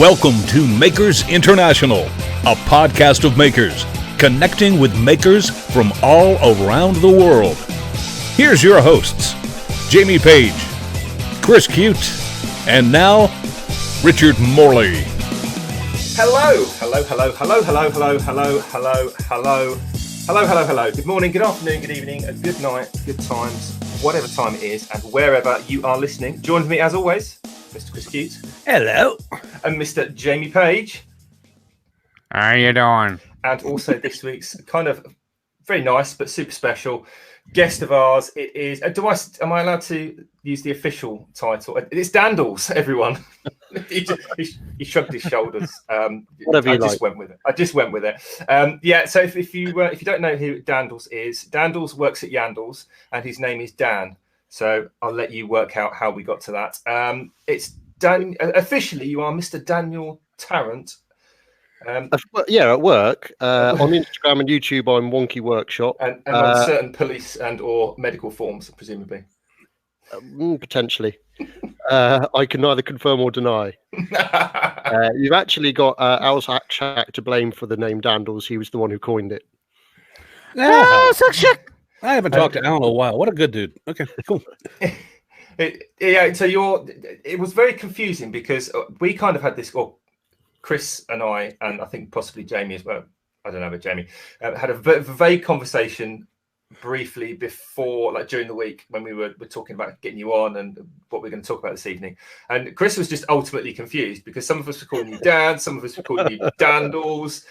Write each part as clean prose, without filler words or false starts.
Welcome to Makers International, a podcast of makers, connecting with makers from all around the world. Here's your hosts, Jamie Page, Chris Cute, and now, Richard Morley. Hello. Good morning, good afternoon, good evening, good night, good times, whatever time it is, and wherever you are listening. Joined me, as always, Mr. Chris Cute. Hello. And Mr. Jamie Page. How you doing? And also this week's kind of very nice but super special guest of ours. It is. Am I allowed to use the official title? It's Yandles, everyone. he shrugged his shoulders. Whatever you I just like. went with it. I just went with it. Yeah. So if you don't know who Yandles is, Yandles works at Yandles, and his name is Dan. So I'll let you work out how we got to that. It's Dan. Officially, you are Mr. Daniel Tarrent. Yeah, at work, on Instagram and YouTube, I'm Wonky Workshop, and on certain police and or medical forms, presumably. Potentially. I can neither confirm or deny. You've actually got Al's Shack to blame for the name Yandles. He was the one who coined it. I haven't talked to Al in a while. What a good dude. Okay, cool. It was very confusing because we kind of had this, or Chris and I think possibly Jamie as well. I don't know about Jamie. Had a vague conversation briefly before, like during the week, when we were talking about getting you on and what we're going to talk about this evening. And Chris was just ultimately confused because some of us were calling you Dan, some of us were calling you Yandles,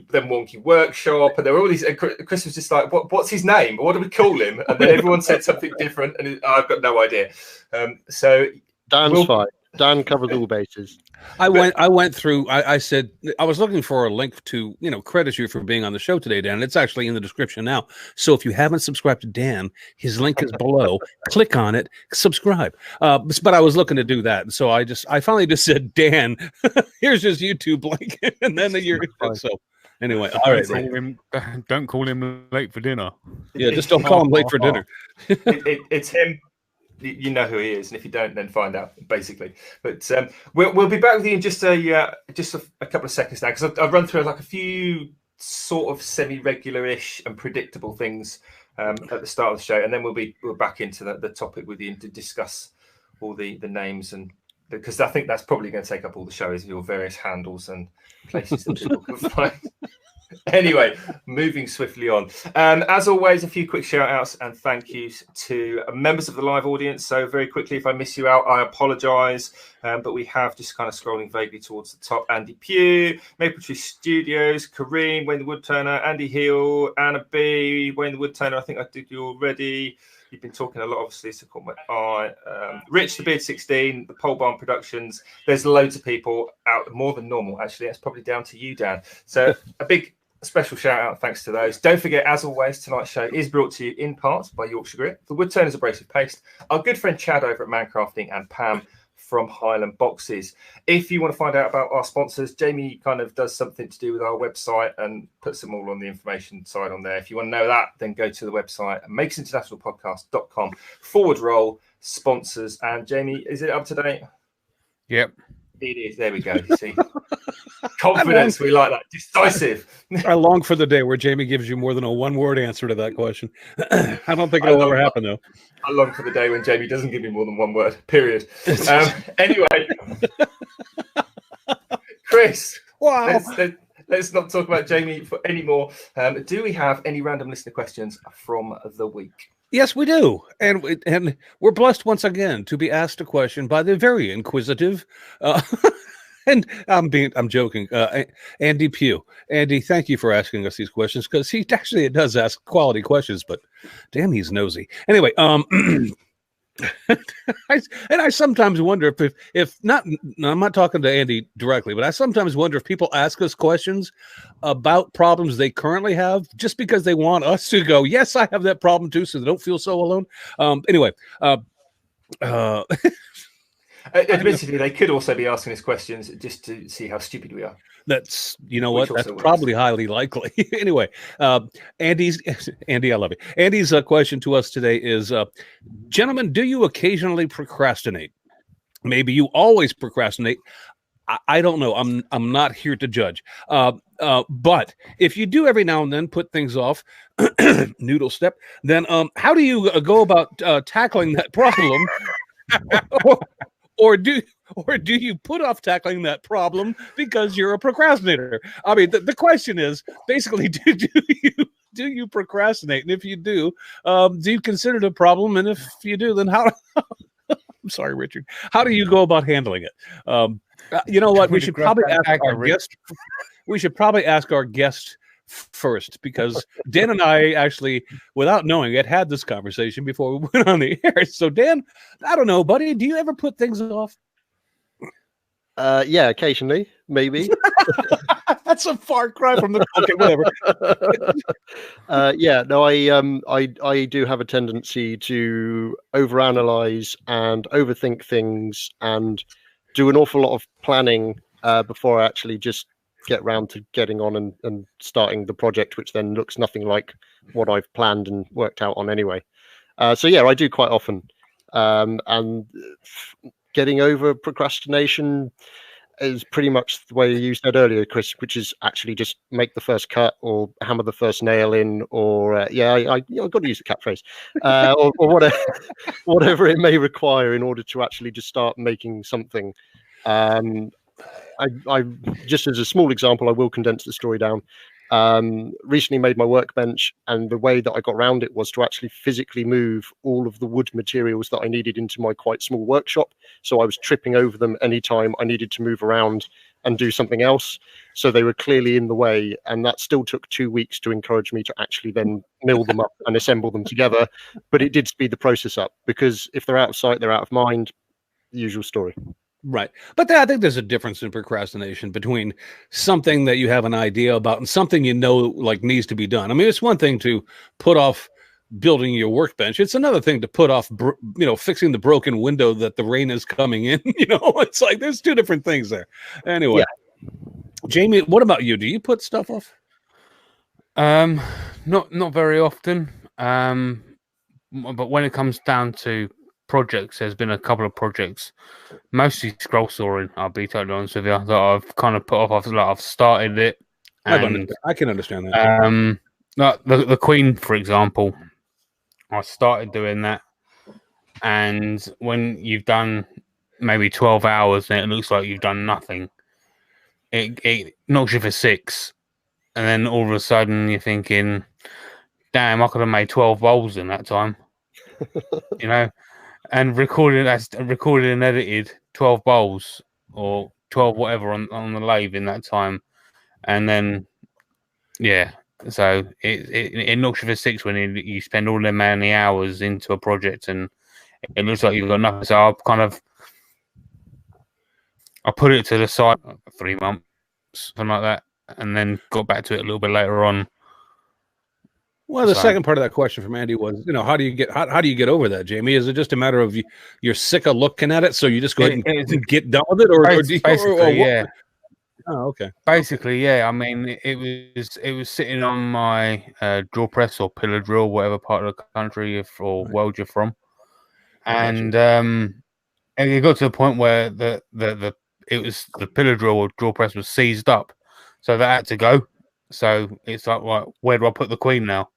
then Wonky Workshop, and there were all these. And Chris was just like, "What's his name? What do we call him?" And then everyone said something different, and I've got no idea. So Dan's fine. Dan covers all bases. I went through. I said I was looking for a link to credit you for being on the show today, Dan. It's actually in the description now. So if you haven't subscribed to Dan, his link is below. Click on it, subscribe. But I was looking to do that, so I finally just said, Dan, here's his YouTube link, and then you're so. Anyway, all right. Don't call him late for dinner. Yeah, just don't call him late for dinner. It's him. You know who he is, and if you don't, then find out. Basically, but we'll be back with you in just a couple of seconds now, because I've run through like a few sort of semi-regular-ish and predictable things at the start of the show, and then we're back into the topic with you to discuss all the names, and because I think that's probably going to take up all the show, is your various handles and places that people can find. Anyway, moving swiftly on. As always, a few quick shout outs and thank yous to members of the live audience. So very quickly, if I miss you out, I apologise. But we have just kind of scrolling vaguely towards the top. Andy Pugh, Maple Tree Studios, Kareem, Wayne the Woodturner, Andy Hill, Anna B, Wayne the Woodturner. I think I did you already. You've been talking a lot, obviously, so caught my eye. Rich the Beard 16, the Pole Barn Productions. There's loads of people out, more than normal, actually. That's probably down to you, Dan. So a big special shout out, thanks to those. Don't forget, as always, tonight's show is brought to you in part by Yorkshire Grit, the Woodturners Abrasive Paste, our good friend Chad over at Man Crafting, and Pam from Highland Boxes. If you want to find out about our sponsors, Jamie kind of does something to do with our website and puts them all on the information side on there. If you want to know that, then go to the website, makersinternationalpodcast.com/sponsors. And Jamie, is it up to date? Yep. It is. There we go. You see, confidence. We like that. Decisive. I long for the day where Jamie gives you more than a one-word answer to that question. I don't think it'll ever happen, though. I long for the day when Jamie doesn't give me more than one word. Period. Anyway, Chris. Wow. Let's not talk about Jamie for any more. Do we have any random listener questions from the week? Yes, we do, and we're blessed once again to be asked a question by the very inquisitive, and I'm joking, Andy Pugh. Andy, thank you for asking us these questions, because he actually does ask quality questions, but damn, he's nosy. Anyway, I sometimes wonder if not. No, I'm not talking to Andy directly, but I sometimes wonder if people ask us questions about problems they currently have just because they want us to go, yes, I have that problem too, so they don't feel so alone. Anyway, admittedly, they could also be asking us questions just to see how stupid we are. That's, that's probably highly likely. Anyway, Andy, I love you. Andy's question to us today is, gentlemen, do you occasionally procrastinate? Maybe you always procrastinate. I don't know. I'm not here to judge. But if you do every now and then put things off, noodle step, then how do you go about tackling that problem? or do you put off tackling that problem because you're a procrastinator? I mean, the question is basically, do you procrastinate? And if you do you consider it a problem? And if you do, then how? I'm sorry, Richard. How do you go about handling it? You know what? We should probably ask our guest. We should probably ask our guest first, because Dan and I actually, without knowing it, had this conversation before we went on the air. So, Dan, I don't know, buddy. Do you ever put things off? Yeah, occasionally, maybe. That's a far cry from the okay, whatever. Yeah, no, I do have a tendency to overanalyze and overthink things and do an awful lot of planning before I actually just get round to getting on and starting the project, which then looks nothing like what I've planned and worked out on anyway. So yeah, I do quite often. And getting over procrastination is pretty much the way you said earlier, Chris, which is actually just make the first cut or hammer the first nail in, or I've got to use a catchphrase, or whatever, whatever it may require in order to actually just start making something. I just as a small example, I will condense the story down. Recently made my workbench, and the way that I got around it was to actually physically move all of the wood materials that I needed into my quite small workshop. So I was tripping over them anytime I needed to move around and do something else. So they were clearly in the way, and that still took 2 weeks to encourage me to actually then mill them up and assemble them together. But it did speed the process up, because if they're out of sight, they're out of mind. The usual story. Right. But I think there's a difference in procrastination between something that you have an idea about and something you know like needs to be done. I mean, it's one thing to put off building your workbench. It's another thing to put off, fixing the broken window that the rain is coming in. It's like there's two different things there. Anyway, yeah. Jamie, what about you? Do you put stuff off? Not very often. But when it comes down to projects, there's been a couple of projects, mostly scroll sawing, I'll be totally honest with you, that I've kind of put off. I've started it, and I can understand that. Like the Queen, for example, I started doing that, and when you've done maybe 12 hours and it looks like you've done nothing, it knocks you for 6, and then all of a sudden you're thinking, damn, I could have made 12 bowls in that time. And recorded and edited 12 bowls or 12 whatever on the lathe in that time. And then, yeah, so it knocks you for 6 when you spend all them many hours into a project and it looks like you've got nothing. So I put it to the side for 3 months, something like that, and then got back to it a little bit later on. Well, the second part of that question from Andy was, how do you get over that, Jamie? Is it just a matter of you're sick of looking at it, so you just go ahead and get done with it, or yeah? Oh, okay. Basically, yeah. I mean, it was sitting on my drill press or pillar drill, whatever part of the country or world you're from, and it got to the point where the pillar drill or drill press was seized up, so that had to go. So it's like, right, where do I put the Queen now?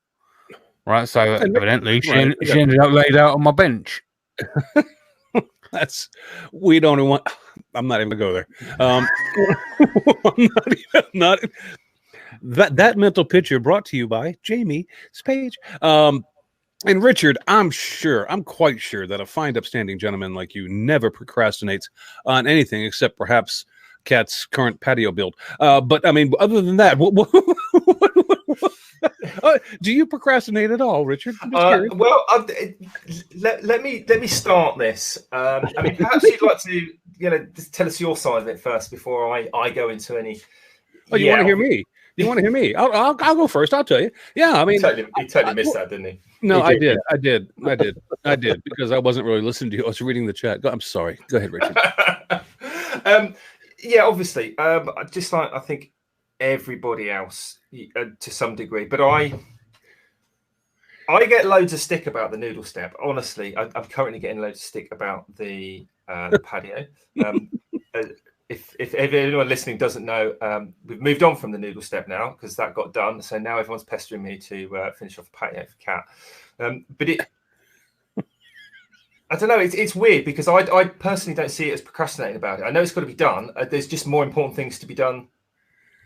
Right, so evidently she ended up laid out on my bench. We don't want. I'm not even gonna go there. That mental picture brought to you by Jamie's page. And Richard, I'm quite sure that a fine, upstanding gentleman like you never procrastinates on anything except perhaps Kat's current patio build. But I mean, other than that, do you procrastinate at all, Richard? Well, let me start this. I mean, perhaps you'd like to, just tell us your side of it first before I go into any. Oh, you want to hear me? You want to hear me? I'll go first. I'll tell you. Yeah, I mean, he totally missed that, didn't he? No, I did because I wasn't really listening to you. I was reading the chat. I'm sorry. Go ahead, Richard. Yeah, obviously. Just like I think everybody else to some degree, but I get loads of stick about the noodle step. Honestly, I'm currently getting loads of stick about the patio. if anyone listening doesn't know, we've moved on from the noodle step now because that got done. So now everyone's pestering me to finish off a patio for Cat. But I don't know. It's weird because I personally don't see it as procrastinating about it. I know it's got to be done. There's just more important things to be done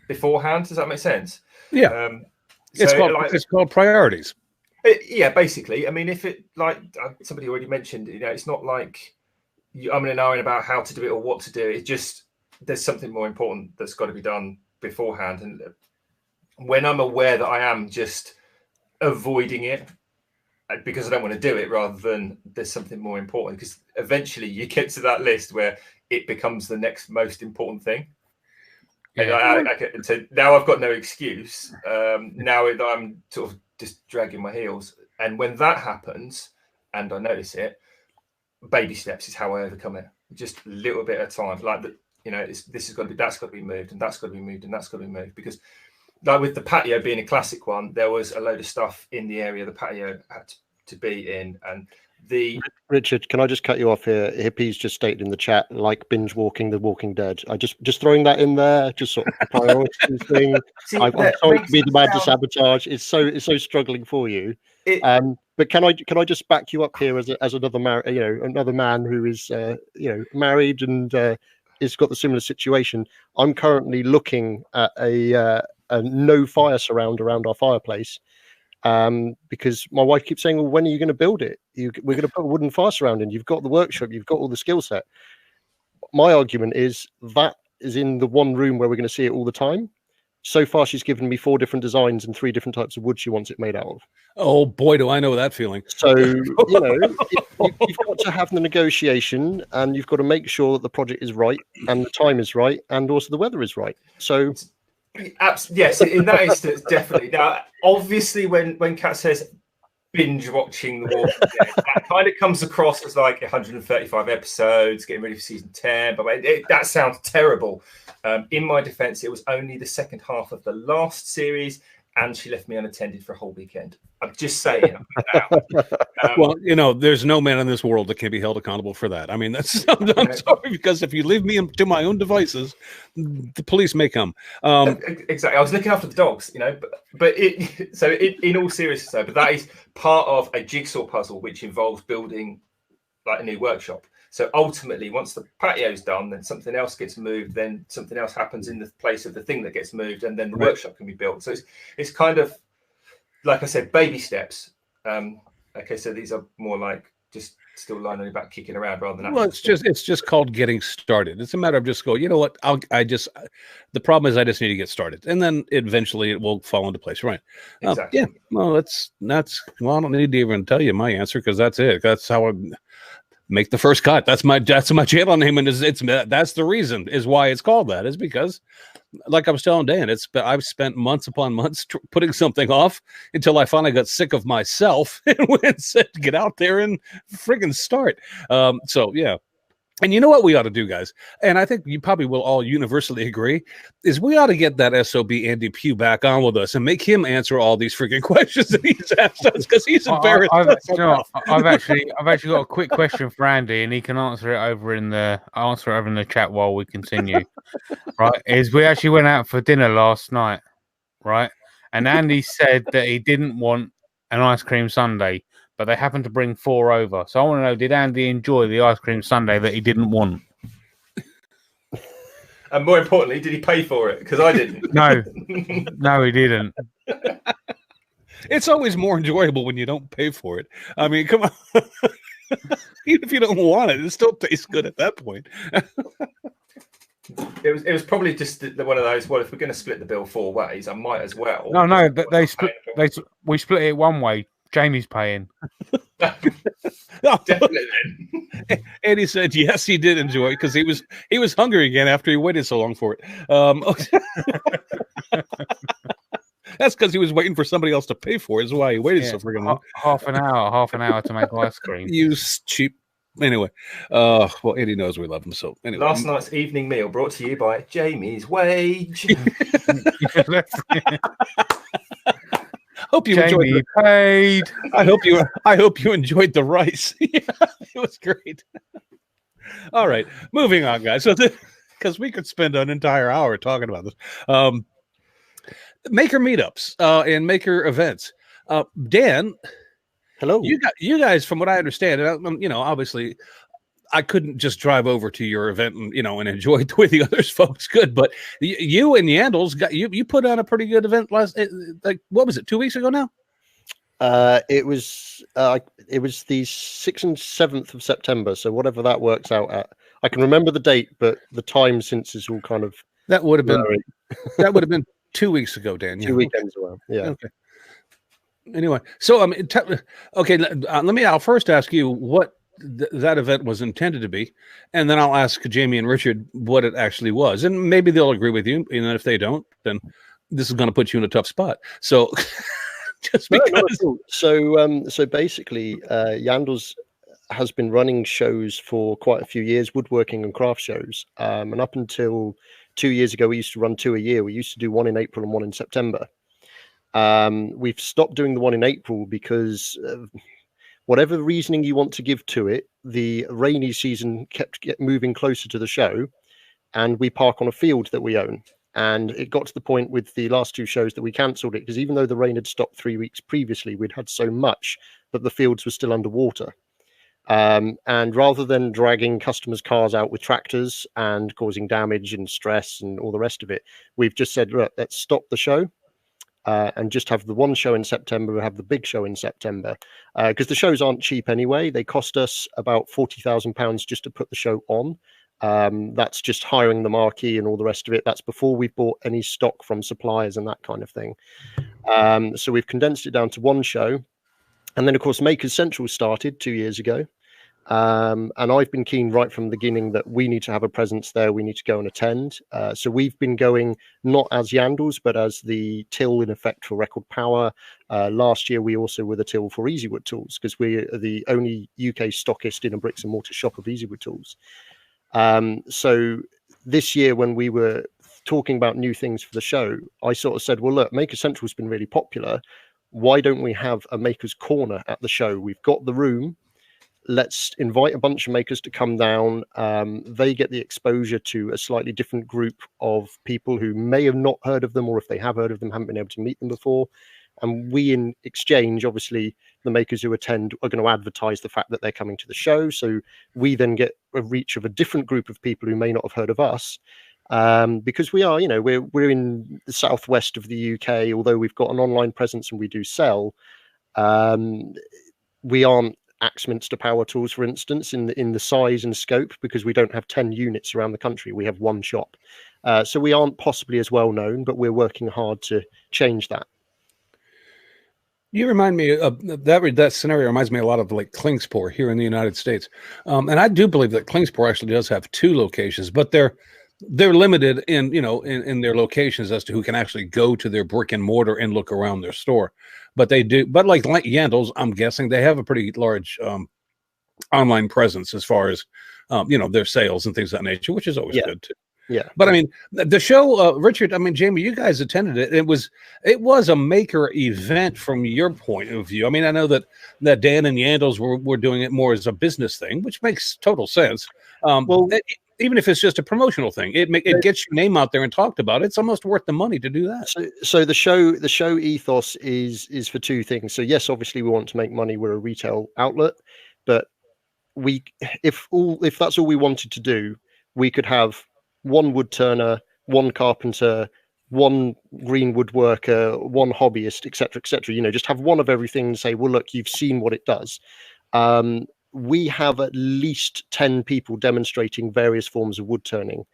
beforehand. Does that make sense? Yeah. It's called priorities. Yeah, basically. I mean, if it like somebody already mentioned, it's not like I'm in an hour about how to do it or what to do. It just there's something more important that's got to be done beforehand. And when I'm aware that I am just avoiding it because I don't want to do it rather than there's something more important, because eventually you get to that list where it becomes the next most important thing. Yeah. So now I've got no excuse. Now I'm sort of just dragging my heels. And when that happens and I notice it, baby steps is how I overcome it. Just a little bit at a time. Like this has got to be, that's got to be moved, and that's got to be moved, and that's got to be moved. Because like with the patio being a classic one, there was a load of stuff in the area the patio had to be in. And Richard, can I just cut you off here? Hippie's just stated in the chat, like binge walking The Walking Dead. I just throwing that in there, just sort of priorities thing. I'm sorry to be the man to sabotage. It's so struggling for you. But can I just back you up here as another another man who is married and has got the similar situation. I'm currently looking at a no fire surround around our fireplace. Because my wife keeps saying, well, when are you going to build it? We're going to put a wooden fire surround in. You've got the workshop, you've got all the skill set. My argument is that is in the one room where we're going to see it all the time. So far, she's given me 4 different designs and 3 different types of wood she wants it made out of. Oh boy, do I know that feeling. So, you've got to have the negotiation, and you've got to make sure that the project is right and the time is right and also the weather is right. So yes, in that instance, definitely. Now, obviously, when Kat says binge watching The Walking Dead, that kind of comes across as like 135 episodes, getting ready for season 10. But that sounds terrible. In my defense, it was only the second half of the last series, and she left me unattended for a whole weekend. I'm just saying. Well, there's no man in this world that can be held accountable for that. I mean, I'm sorry, because if you leave me to my own devices, the police may come. Exactly. I was looking after the dogs, but in all seriousness, though, but that is part of a jigsaw puzzle which involves building like a new workshop. So ultimately, once the patio's done, then something else gets moved, then something else happens in the place of the thing that gets moved, and then the workshop can be built. So it's kind of, like I said, baby steps. Okay, so these are more like just still lying on your back, kicking around rather than. Well, it's just called getting started. It's a matter of just go. You know what? The problem is I just need to get started, and then eventually it will fall into place. Right? Exactly. Yeah. Well, that's. Well, I don't need to even tell you my answer because that's it. That's how I make the first cut. That's my channel name, and that's the reason is why it's called that, is because, like I was telling Dan, I've spent months upon months putting something off until I finally got sick of myself and went and said, get out there and friggin' start. So yeah. And you know what we ought to do, guys? And I think you probably will all universally agree, is we ought to get that SOB Andy Pugh back on with us and make him answer all these freaking questions that he's asked us, because he's embarrassed. I've actually got a quick question for Andy, and he can answer it over in the chat while we continue. Right? We actually went out for dinner last night, right? And Andy said that he didn't want an ice cream sundae, but they happened to bring 4 over. So I want to know, did Andy enjoy the ice cream sundae that he didn't want? And more importantly, did he pay for it? Because I didn't. No, he didn't. It's always more enjoyable when you don't pay for it. I mean, come on. Even if you don't want it, it still tastes good at that point. It was probably just one of those. Well, if we're going to split the bill 4 ways, I might as well. No, but we split it one way. Jamie's paying. Definitely. And he said yes, he did enjoy it because he was hungry again after he waited so long for it. That's because he was waiting for somebody else to pay for it. Is why he waited so freaking long. Half an hour to make ice cream. You cheap. Anyway, well, Eddie knows we love him. So anyway, last night's evening meal brought to you by Jamie's Wage. Hope you enjoyed. Paid. I hope you enjoyed the rice. Yeah, it was great. All right, moving on, guys. So because we could spend an entire hour talking about this. Maker meetups and maker events. Dan, Hello. You guys, from what I understand, and obviously, I couldn't just drive over to your event and and enjoy it the way the others folks could. But you and Yandles you put on a pretty good event last. What was it? 2 weeks ago now. It was the 6th and 7th of September. So whatever that works out at, I can remember the date, but the time since is all kind of that would have been 2 weeks ago, Dan. 2 weekends ago. Yeah. Okay. Anyway, so okay. I'll first ask you what that event was intended to be, and then I'll ask Jamie and Richard what it actually was, and maybe they'll agree with you. And if they don't, then this is going to put you in a tough spot. So, just because. No. So basically, Yandles has been running shows for quite a few years, woodworking and craft shows, and up until 2 years ago, we used to run 2 a year. We used to do one in April and one in September. We've stopped doing the one in April because whatever reasoning you want to give to it, the rainy season kept moving closer to the show, and we park on a field that we own. And it got to the point with the last two shows that we cancelled it because even though the rain had stopped 3 weeks previously, we'd had so much that the fields were still underwater. And rather than dragging customers' cars out with tractors and causing damage and stress and all the rest of it, we've just said, look, let's stop the show. And just have the one show in September. We'll have the big show in September because the shows aren't cheap anyway. They cost us about £40,000 just to put the show on. That's just hiring the marquee and all the rest of it. That's before we've bought any stock from suppliers and that kind of thing. So we've condensed it down to one show. And then, of course, Makers Central started 2 years ago. And I've been keen right from the beginning that we need to have a presence there. We need to go and attend. So we've been going not as Yandles, but as the till in effect for Record Power. Last year, we also were the till for Easy Wood Tools because we are the only UK stockist in a bricks and mortar shop of Easy Wood Tools. So this year, when we were talking about new things for the show, I sort of said, well, look, Maker Central has been really popular. Why don't we have a Maker's Corner at the show? We've got the room. Let's invite a bunch of makers to come down. They get the exposure to a slightly different group of people who may have not heard of them, or if they have heard of them, haven't been able to meet them before. And we, in exchange, obviously, the makers who attend are going to advertise the fact that they're coming to the show. So we then get a reach of a different group of people who may not have heard of us. Because we are, we're in the southwest of the UK, although we've got an online presence and we do sell. We aren't Axminster Power Tools, for instance, in the size and scope, because we don't have 10 units around the country. We have one shop. So we aren't possibly as well known, but we're working hard to change that. You remind me of that scenario reminds me a lot of like Klingspor here in the United States. And I do believe that Klingspor actually does have two locations, but they're limited in their locations as to who can actually go to their brick and mortar and look around their store. But they do, but like Yandles, I'm guessing they have a pretty large online presence as far as their sales and things of that nature, which is always good too. Yeah. But I mean, the show, Richard, Jamie, you guys attended it. It was a maker event from your point of view. I mean, I know that Dan and Yandles were doing it more as a business thing, which makes total sense. Even if it's just a promotional thing, it gets your name out there and talked about. It's almost worth the money to do that. So the show ethos is for two things. So yes, obviously we want to make money. We're a retail outlet, but if that's all we wanted to do, we could have one wood turner, one carpenter, one green woodworker, one hobbyist, etc., etc. Just have one of everything and say, well, look, you've seen what it does. We have at least 10 people demonstrating various forms of wood turning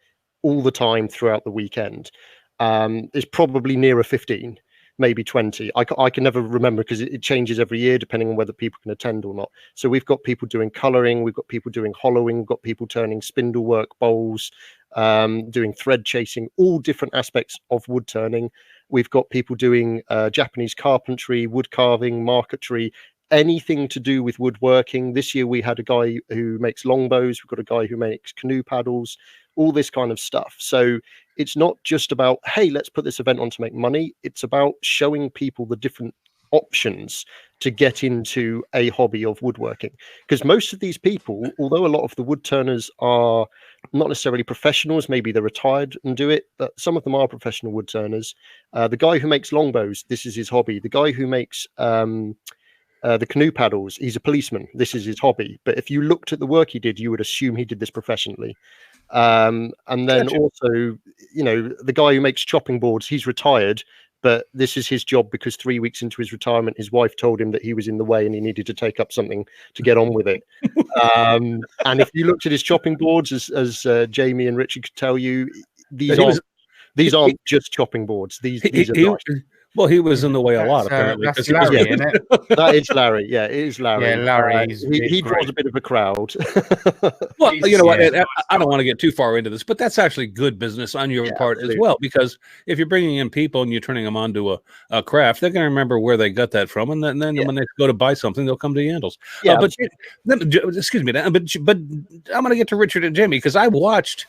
all the time throughout the weekend. It's probably nearer 15, maybe 20. I can never remember because it changes every year depending on whether people can attend or not. So we've got people doing colouring, we've got people doing hollowing, we've got people turning spindle work, bowls, doing thread chasing, all different aspects of wood turning. We've got people doing Japanese carpentry, wood carving, marquetry, anything to do with woodworking. This year we had a guy who makes longbows, we've got a guy who makes canoe paddles, all this kind of stuff. So it's not just about, hey, let's put this event on to make money. It's about showing people the different options to get into a hobby of woodworking, because most of these people, although a lot of the wood turners are not necessarily professionals, maybe they're retired and do it, but some of them are professional wood turners. The guy who makes longbows, this is his hobby. The guy who makes the canoe paddles, he's a policeman, this is his hobby. But if you looked at the work he did, you would assume he did this professionally. And then also, you know, the guy who makes chopping boards, he's retired, but this is his job because 3 weeks into his retirement, his wife told him that he was in the way and he needed to take up something to get on with it. And if you looked at his chopping boards, as Jamie and Richard could tell you, these aren't just chopping boards. These are nice. Well, he was in the way a lot, apparently. That's Larry, isn't it? That is Larry. Yeah, it is Larry. Yeah, Larry. He draws a bit of a crowd. Well, you know what? I don't want to get too far into this, but that's actually good business on your part as well. Because if you're bringing in people and you're turning them onto a craft, they're going to remember where they got that from, and then when they go to buy something, they'll come to Yandles. Yeah, Excuse me, but I'm going to get to Richard and Jamie because I watched.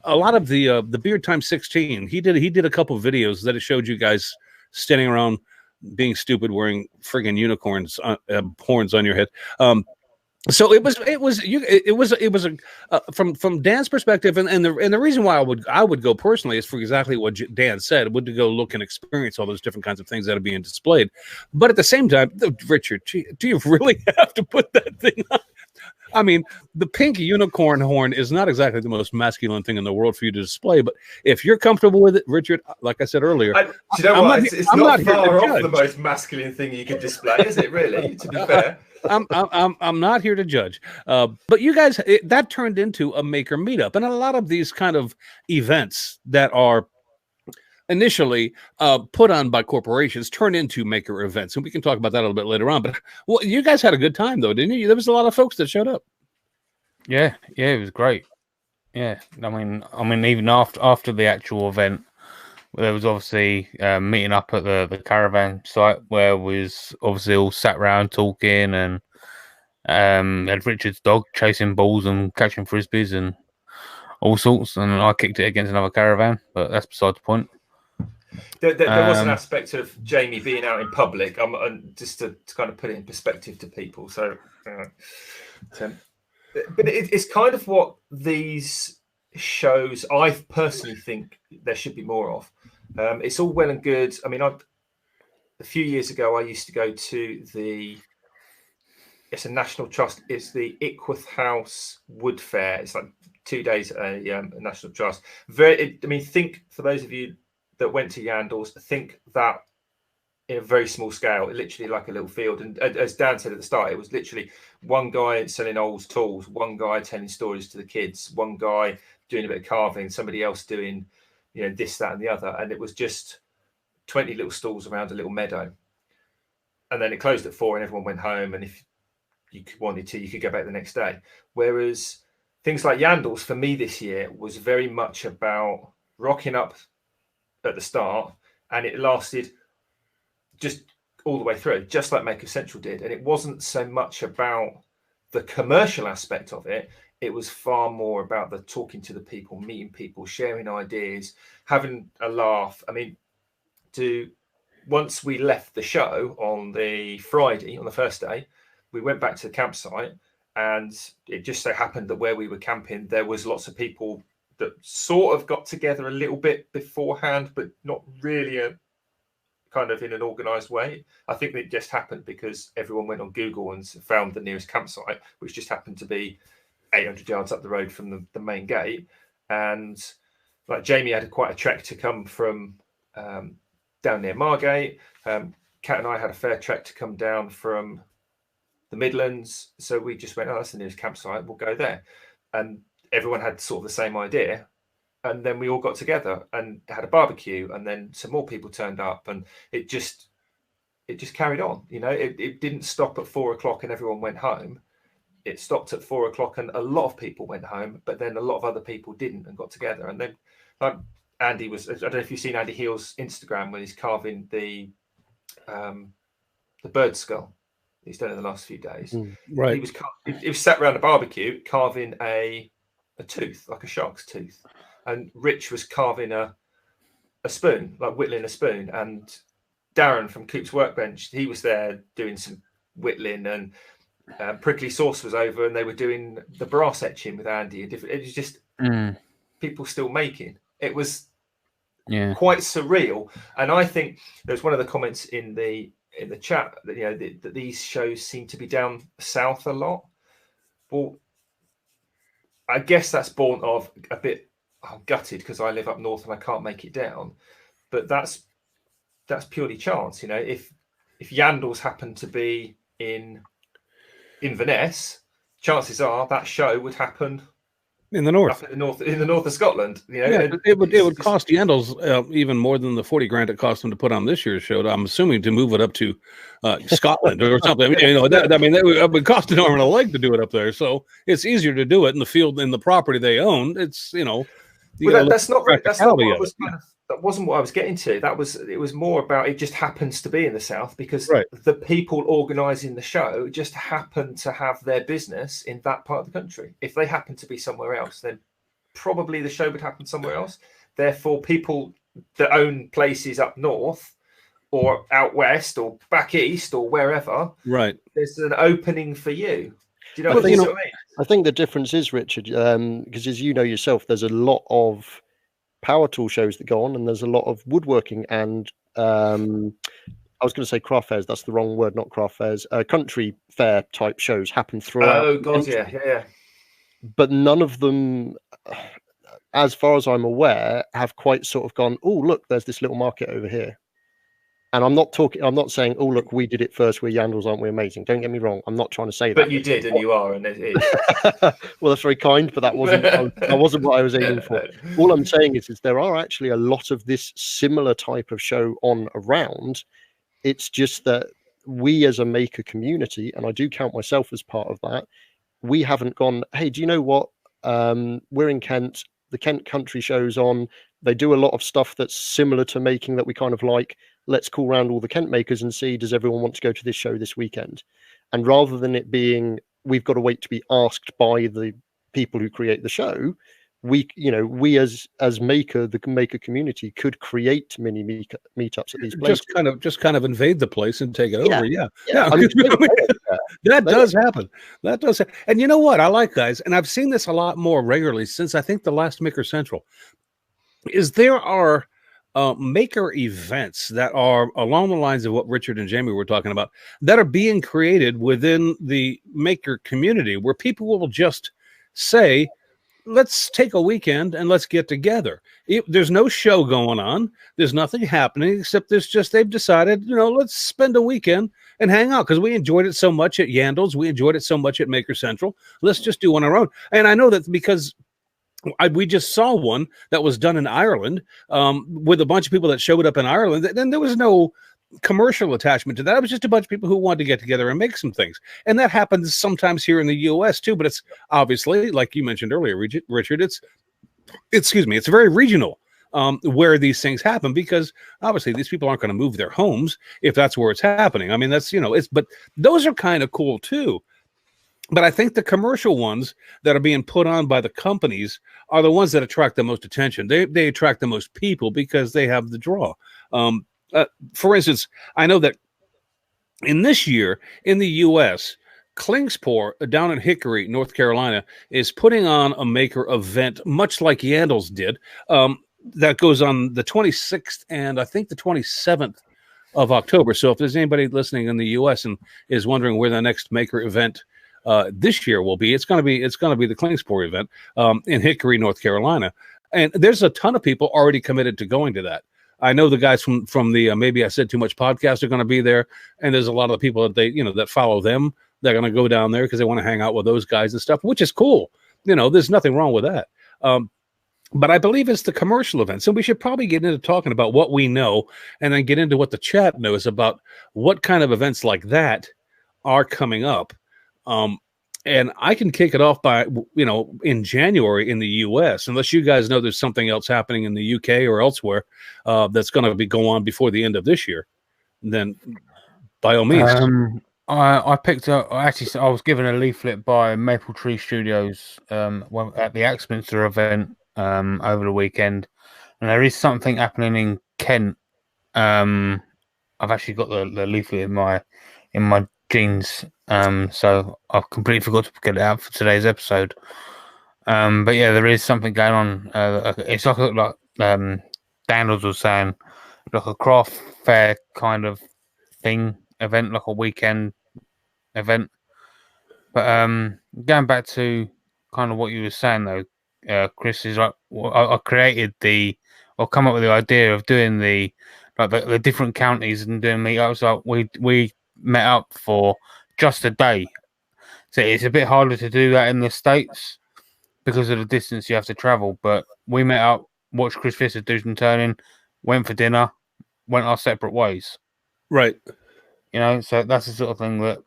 A lot of the Beard Time 16, he did a couple of videos that it showed you guys standing around being stupid, wearing friggin' unicorns horns on your head. So it was from Dan's perspective, and the reason why I would go personally is for exactly what Dan said, would to go look and experience all those different kinds of things that are being displayed. But at the same time, Richard, do you really have to put that thing on? I mean, the pink unicorn horn is not exactly the most masculine thing in the world for you to display, but if you're comfortable with it, Richard, like I said earlier, you know what? It's not far off the most masculine thing you could display, is it? Really, to be fair. I'm not here to judge, but you guys, that turned into a maker meetup, and a lot of these kind of events that are initially put on by corporations turn into maker events, and we can talk about that a little bit later on. But well, you guys had a good time though, didn't you? There was a lot of folks that showed up. Yeah, it was great. Yeah, I mean, even after the actual event, there was obviously meeting up at the caravan site where was obviously all sat around talking, and had Richard's dog chasing balls and catching frisbees and all sorts, and I kicked it against another caravan, but that's beside the point. There was an aspect of Jamie being out in public, just to kind of put it in perspective to people. So, but it's kind of what these shows, I personally think there should be more of. It's all well and good. I mean, a few years ago, I used to go to it's a national trust. It's the Ickworth House Wood Fair. It's like 2 days at a national trust. Think for those of you that went to Yandles, think that in a very small scale, literally like a little field. And as Dan said at the start, it was literally one guy selling old tools, one guy telling stories to the kids, one guy doing a bit of carving, somebody else doing, this, that, and the other. And it was just 20 little stalls around a little meadow. And then it closed at 4 and everyone went home. And if you wanted to, you could go back the next day. Whereas things like Yandles for me this year was very much about rocking up at the start, and it lasted just all the way through, just like Maker Central did. And it wasn't so much about the commercial aspect of it. It was far more about the talking to the people, meeting people, sharing ideas, having a laugh. I mean, once we left the show on the Friday, on the first day, we went back to the campsite, and it just so happened that where we were camping, there was lots of people that sort of got together a little bit beforehand, but not really kind of in an organized way. I think it just happened because everyone went on Google and found the nearest campsite, which just happened to be 800 yards up the road from the main gate. And like Jamie had quite a trek to come from down near Margate. Kat and I had a fair trek to come down from the Midlands. So we just went, that's the nearest campsite, we'll go there. And everyone had sort of the same idea, and then we all got together and had a barbecue, and then some more people turned up, and it just carried on. It didn't stop at 4 o'clock and everyone went home. It stopped at 4 o'clock and a lot of people went home, but then a lot of other people didn't and got together. And then Andy I don't know if you've seen Andy Heal's Instagram when he's carving the bird skull he's done in the last few days. Right. He was sat around the barbecue carving a tooth, like a shark's tooth, and Rich was carving a spoon, like whittling a spoon, and Darren from Coop's Workbench, he was there doing some whittling, and Prickly Sauce was over, and they were doing the brass etching with Andy. It was just people still making. It was quite surreal. And I think there's one of the comments in the chat that that these shows seem to be down south a lot. Well, I guess that's born of a bit. I'm gutted because I live up north and I can't make it down, but that's purely chance. If Yandles happened to be in Inverness, chances are that show would happen in the north, up in the north of Scotland. It would cost Yandles even more than the $40,000 it cost them to put on this year's show. I'm assuming to move it up to Scotland or something. That would cost an arm and a leg to do it up there. So it's easier to do it in the field, in the property they own. It's that wasn't what I was getting to. It was more about, it just happens to be in the south because the people organising the show just happen to have their business in that part of the country. If they happen to be somewhere else, then probably the show would happen somewhere else. Therefore, people that own places up north or out west or back east or wherever, there's an opening for you. Do you know what I mean? I think the difference is, Richard, because as you know yourself, there's a lot of power tool shows that go on, and there's a lot of woodworking and I was going to say craft fairs. That's the wrong word, not craft fairs. Country fair type shows happen throughout. Oh God, yeah. But none of them, as far as I'm aware, have quite sort of gone, oh look, there's this little market over here. And I'm not saying, oh look, we did it first, we're Yandles, aren't we amazing? Don't get me wrong, I'm not trying to say that. But you did, and you are, and it is. Well, that's very kind, but that wasn't what I was aiming for. All I'm saying is there are actually a lot of this similar type of show on around. It's just that we as a maker community, and I do count myself as part of that, we haven't gone, hey, do you know what? We're in Kent, the Kent Country Show's on. They do a lot of stuff that's similar to making that we kind of like. Let's call around all the Kent makers and see, does everyone want to go to this show this weekend? And rather than it being, we've got to wait to be asked by the people who create the show, we as maker, the maker community could create mini meetups at these places. Just kind of invade the place and take it over. Yeah. That does happen. That does. And you know what? I like, guys, and I've seen this a lot more regularly since I think the last Maker Central, is there are maker events that are along the lines of what Richard and Jamie were talking about that are being created within the maker community where people will just say, let's take a weekend and let's get together. There's no show going on. There's nothing happening except they've decided, let's spend a weekend and hang out because we enjoyed it so much at Yandles. We enjoyed it so much at Maker Central. Let's just do on our own. And I know that because we just saw one that was done in Ireland with a bunch of people that showed up in Ireland. Then there was no commercial attachment to that. It was just a bunch of people who wanted to get together and make some things. And that happens sometimes here in the US too, but it's obviously, like you mentioned earlier, Richard, it's very regional where these things happen, because obviously these people aren't going to move their homes if that's where it's happening. I mean, that's, but those are kind of cool too. But I think the commercial ones that are being put on by the companies are the ones that attract the most attention. They attract the most people because they have the draw. For instance, I know that in this year in the U.S., Klingspor down in Hickory, North Carolina, is putting on a maker event, much like Yandles did, that goes on the 26th and I think the 27th of October. So if there's anybody listening in the U.S. and is wondering where the next maker event this year will be, it's going to be the Klingspor event in Hickory, North Carolina, and there's a ton of people already committed to going to that. I know the guys from the Maybe I Said Too Much podcast are going to be there, and there's a lot of the people that that follow them. They're going to go down there because they want to hang out with those guys and stuff, which is cool. There's nothing wrong with that. But I believe it's the commercial event, so we should probably get into talking about what we know, and then get into what the chat knows about what kind of events like that are coming up. And I can kick it off by, in January in the U.S., unless you guys know there's something else happening in the U.K. or elsewhere that's going to be going on before the end of this year, then by all means. I picked up, I was given a leaflet by Maple Tree Studios at the Axminster event over the weekend, and there is something happening in Kent I've actually got the leaflet in my jeans. So I've completely forgot to get it out for today's episode. But yeah, there is something going on. It's like Yandles was saying, like a craft fair kind of event, like a weekend event. But going back to kind of what you were saying though, Chris, is like I created or come up with the idea of doing the different counties and doing meetups. Like we met up for just a day, so it's a bit harder to do that in the States because of the distance you have to travel. But we met up, watched Chris Fisher do some turning, went for dinner, went our separate ways. Right. You know, so that's the sort of thing that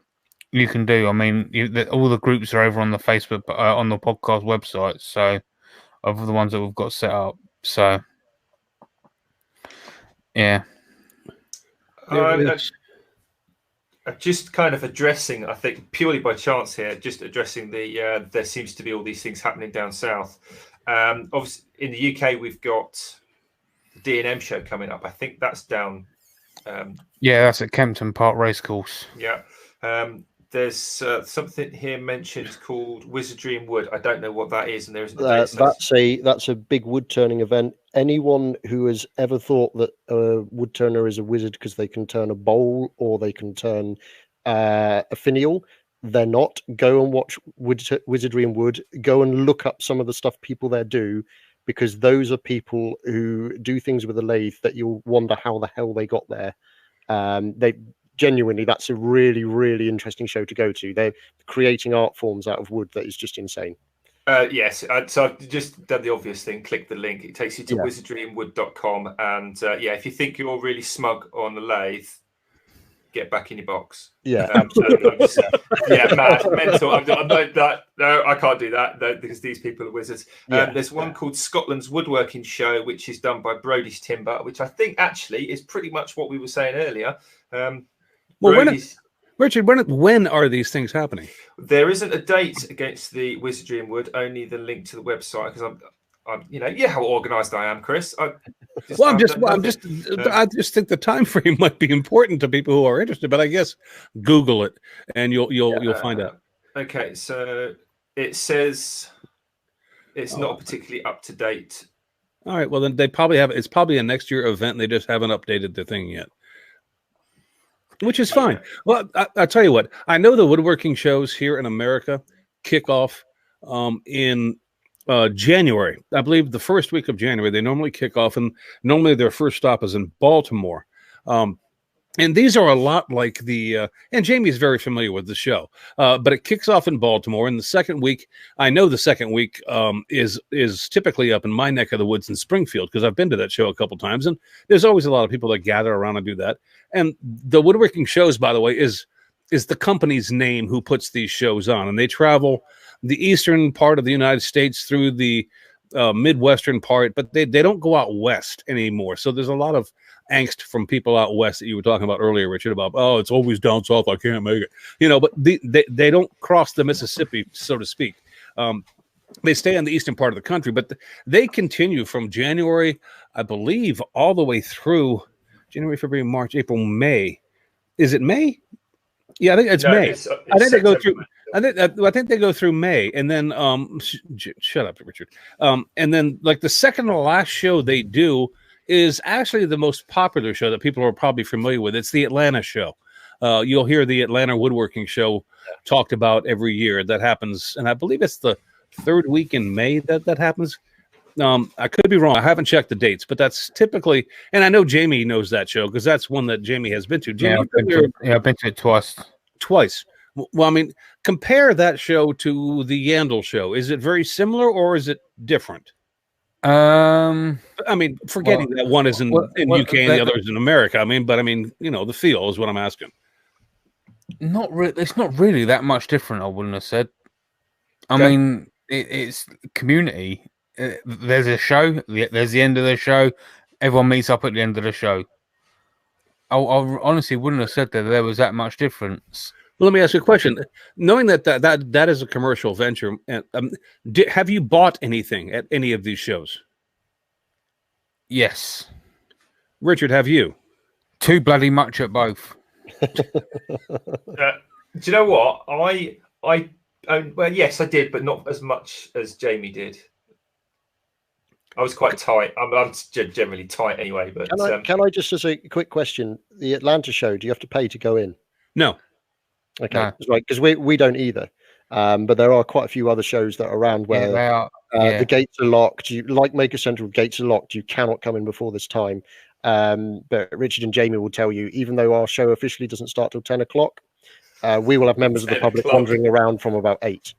you can do. I mean, all the groups are over on the Facebook, on the podcast website. So, of the ones that we've got set up. So, yeah. Just kind of addressing, I think, purely by chance here, just addressing there seems to be all these things happening down south. Obviously, in the UK, we've got the D&M show coming up. I think that's down. Yeah, that's at Kempton Park Racecourse. Yeah. There's something here mentioned called Wizardry Wood. I don't know what that is, and there isn't. That's a big wood turning event. Anyone who has ever thought that a wood turner is a wizard because they can turn a bowl or they can turn a finial, they're not. Go and watch Wizardry Wood. Go and look up some of the stuff people there do, because those are people who do things with a lathe that you'll wonder how the hell they got there. Genuinely, that's a really, really interesting show to go to. They're creating art forms out of wood that is just insane. Yes, so I've just done the obvious thing. Click the link. It takes you to wizardryandwood.com. And if you think you're really smug on the lathe, get back in your box. Yeah. Mad, mental. No, I can't do that because these people are wizards. There's one called Scotland's Woodworking Show, which is done by Brody's Timber, which I think actually is pretty much what we were saying earlier. Richard, when are these things happening? There isn't a date against the Wizardry and Wood, only the link to the website, because I'm how organised I am, Chris. I just think the time frame might be important to people who are interested, but I guess Google it and you'll find out. Okay, so it says it's not particularly up to date. All right, well then they probably have. It's probably a next year event. And they just haven't updated the thing yet. Which is fine. Well, I'll tell you what. I know the woodworking shows here in America kick off in January. I believe the first week of January. They normally kick off, and normally their first stop is in Baltimore. And these are a lot like and Jamie's very familiar with the show, but it kicks off in Baltimore. And the second week, I know the second week is typically up in my neck of the woods in Springfield, because I've been to that show a couple times, and there's always a lot of people that gather around and do that. And the Woodworking Shows, by the way, is the company's name who puts these shows on, and they travel the eastern part of the United States through the Midwestern part, but they don't go out west anymore. So there's a lot of angst from people out west that you were talking about earlier, Richard, about, it's always down south, I can't make it. But they don't cross the Mississippi, so to speak. They stay on the eastern part of the country, but they continue from January, I believe, all the way through January, February, March, April, May. Is it May? Yeah, I think it's May. I think they go through. I think they go through May, and then shut up, Richard. And then like the second to last show they do is actually the most popular show that people are probably familiar with. It's the Atlantis Show. You'll hear the Atlanta Woodworking Show talked about every year. That happens, and I believe it's the third week in May that happens. I could be wrong. I haven't checked the dates, but that's typically, and I know Jamie knows that show because that's one that Jamie has been to. Jamie, I've been to it twice. Twice. Well, I mean, compare that show to the Yandles show. Is it very similar or is it different? I mean, forgetting that one is in UK and the other is in America. I mean, but I mean, the feel is what I'm asking. Not really. It's not really that much different, I wouldn't have said. I mean, it's community. There's a show. There's the end of the show. Everyone meets up at the end of the show. I honestly wouldn't have said that there was that much difference. Well, let me ask you a question. Knowing that is a commercial venture, have you bought anything at any of these shows? Yes. Richard, have you? Too bloody much at both. Do you know what? Well, yes, I did, but not as much as Jamie did. I was quite tight. I'm generally tight anyway. But can I just, as a quick question, the Atlantis Show, do you have to pay to go in? No. Okay, No. right, because we don't either. But there are quite a few other shows that are around where they are. the gates are locked. Like Maker Central, gates are locked. You cannot come in before this time. But Richard and Jamie will tell you, even though our show officially doesn't start till 10 o'clock, we will have members of the public wandering around from about 8.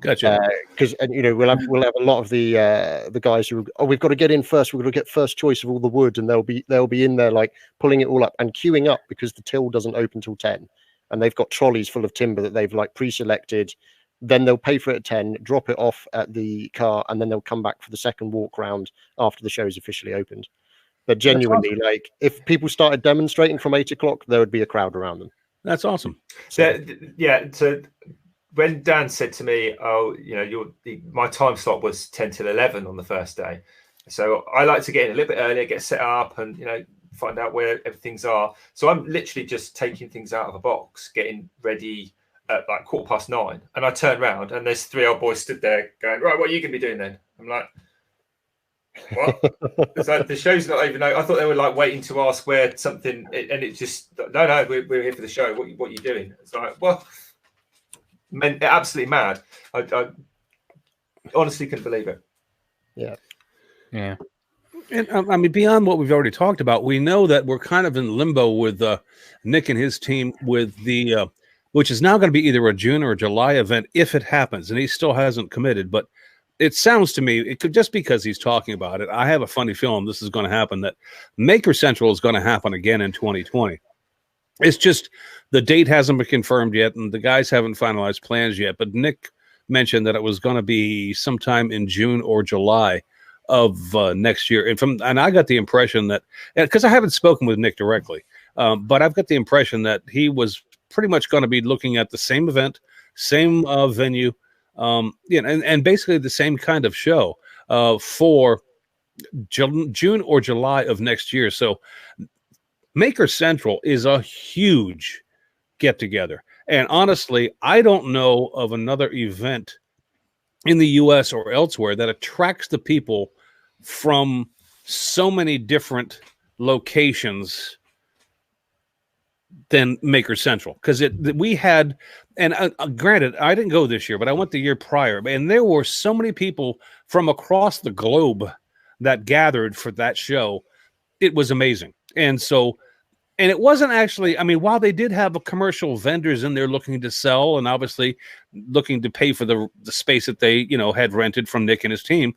Gotcha. Because we'll have a lot of the guys who we've got to get in first. We're going to get first choice of all the wood, and they'll be in there like pulling it all up and queuing up because the till doesn't open till 10, and they've got trolleys full of timber that they've like pre-selected. Then they'll pay for it at 10, drop it off at the car, and then they'll come back for the second walk round after the show's officially opened. But genuinely, awesome. like if people started demonstrating from 8 o'clock, there would be a crowd around them. That's awesome. So when Dan said to me, "Oh, my time slot was 10 till 11 on the first day," so I like to get in a little bit earlier, get set up, and find out where everything's are. So I'm literally just taking things out of a box, getting ready at like 9:15, and I turn around and there's 3 old boys stood there going, "Right, what are you going to be doing then?" I'm like, "What?" It's like the show's not even. I thought they were like waiting to ask where something, and it's just no, we're here for the show. What are you doing? It's like, well. Absolutely mad. I honestly couldn't believe it. Yeah. And I mean, beyond what we've already talked about, we know that we're kind of in limbo with Nick and his team with the which is now going to be either a June or a July event if it happens, and he still hasn't committed. But it sounds to me, it could just because he's talking about it. I have a funny feeling this is going to happen. That Maker Central is going to happen again in 2020. It's just the date hasn't been confirmed yet, and the guys haven't finalized plans yet. But Nick mentioned that it was going to be sometime in June or July of next year. And I got the impression that, because I haven't spoken with Nick directly, but I've got the impression that he was pretty much going to be looking at the same event, same venue, and basically the same kind of show for June or July of next year. So Maker Central is a huge get-together. And honestly, I don't know of another event in the U.S. or elsewhere that attracts the people from so many different locations than Maker Central. Because we had, and granted, I didn't go this year, but I went the year prior, and there were so many people from across the globe that gathered for that show. It was amazing. And so, and it wasn't actually, I mean, while they did have a commercial vendors in there looking to sell and obviously looking to pay for the space that they, had rented from Nick and his team,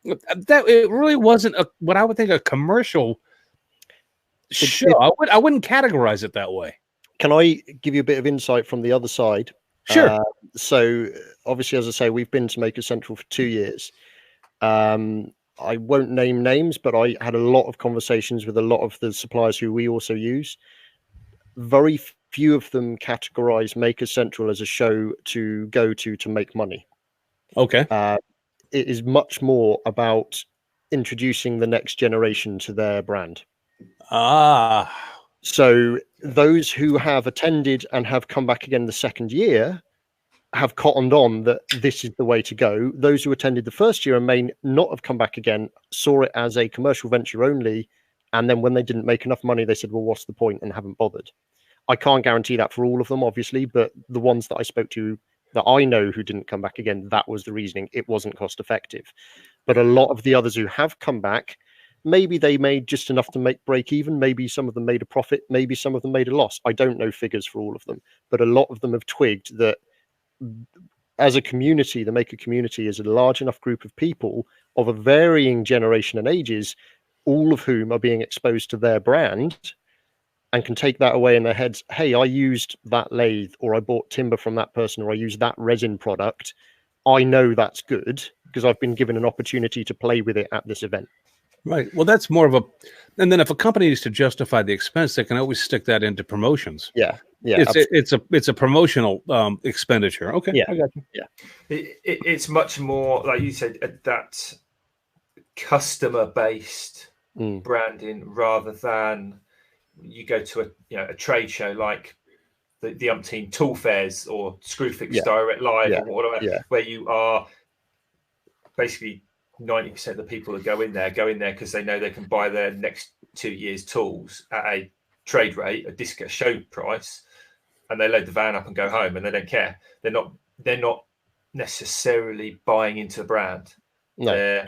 that it really wasn't what I would think a commercial show. I wouldn't categorize it that way. Can I give you a bit of insight from the other side? Sure. So obviously, as I say, we've been to Maker Central for 2 years. I won't name names, but I had a lot of conversations with a lot of the suppliers who we also use. Very few of them categorize Maker Central as a show to go to make money. Okay. It is much more about introducing the next generation to their brand. So those who have attended and have come back again the second year have cottoned on that this is the way to go. Those who attended the first year and may not have come back again saw it as a commercial venture only, and then when they didn't make enough money, they said, well, what's the point, and haven't bothered. I can't guarantee that for all of them, obviously, but the ones that I spoke to that I know who didn't come back again, that was the reasoning. It wasn't cost effective. But a lot of the others who have come back, maybe they made just enough to break even. Maybe some of them made a profit. Maybe some of them made a loss. I don't know figures for all of them, but a lot of them have twigged that as a community, the Maker community is a large enough group of people of a varying generation and ages, all of whom are being exposed to their brand and can take that away in their heads. Hey, I used that lathe, or I bought timber from that person, or I used that resin product. I know that's good because I've been given an opportunity to play with it at this event. Right. Well, that's more of a, and then if a company needs to justify the expense, they can always stick that into promotions. Yeah. It's a promotional expenditure. Okay. Yeah. I got you. Yeah. It's much more, like you said, that customer based branding rather than you go to a trade show like the umpteen tool fairs or Screwfix Direct Live or whatever, where you are basically 90% of the people that go in there because they know they can buy their next 2 years' tools at a trade rate, a discount show price, and they load the van up and go home, and they don't care. They're not necessarily buying into the brand. No.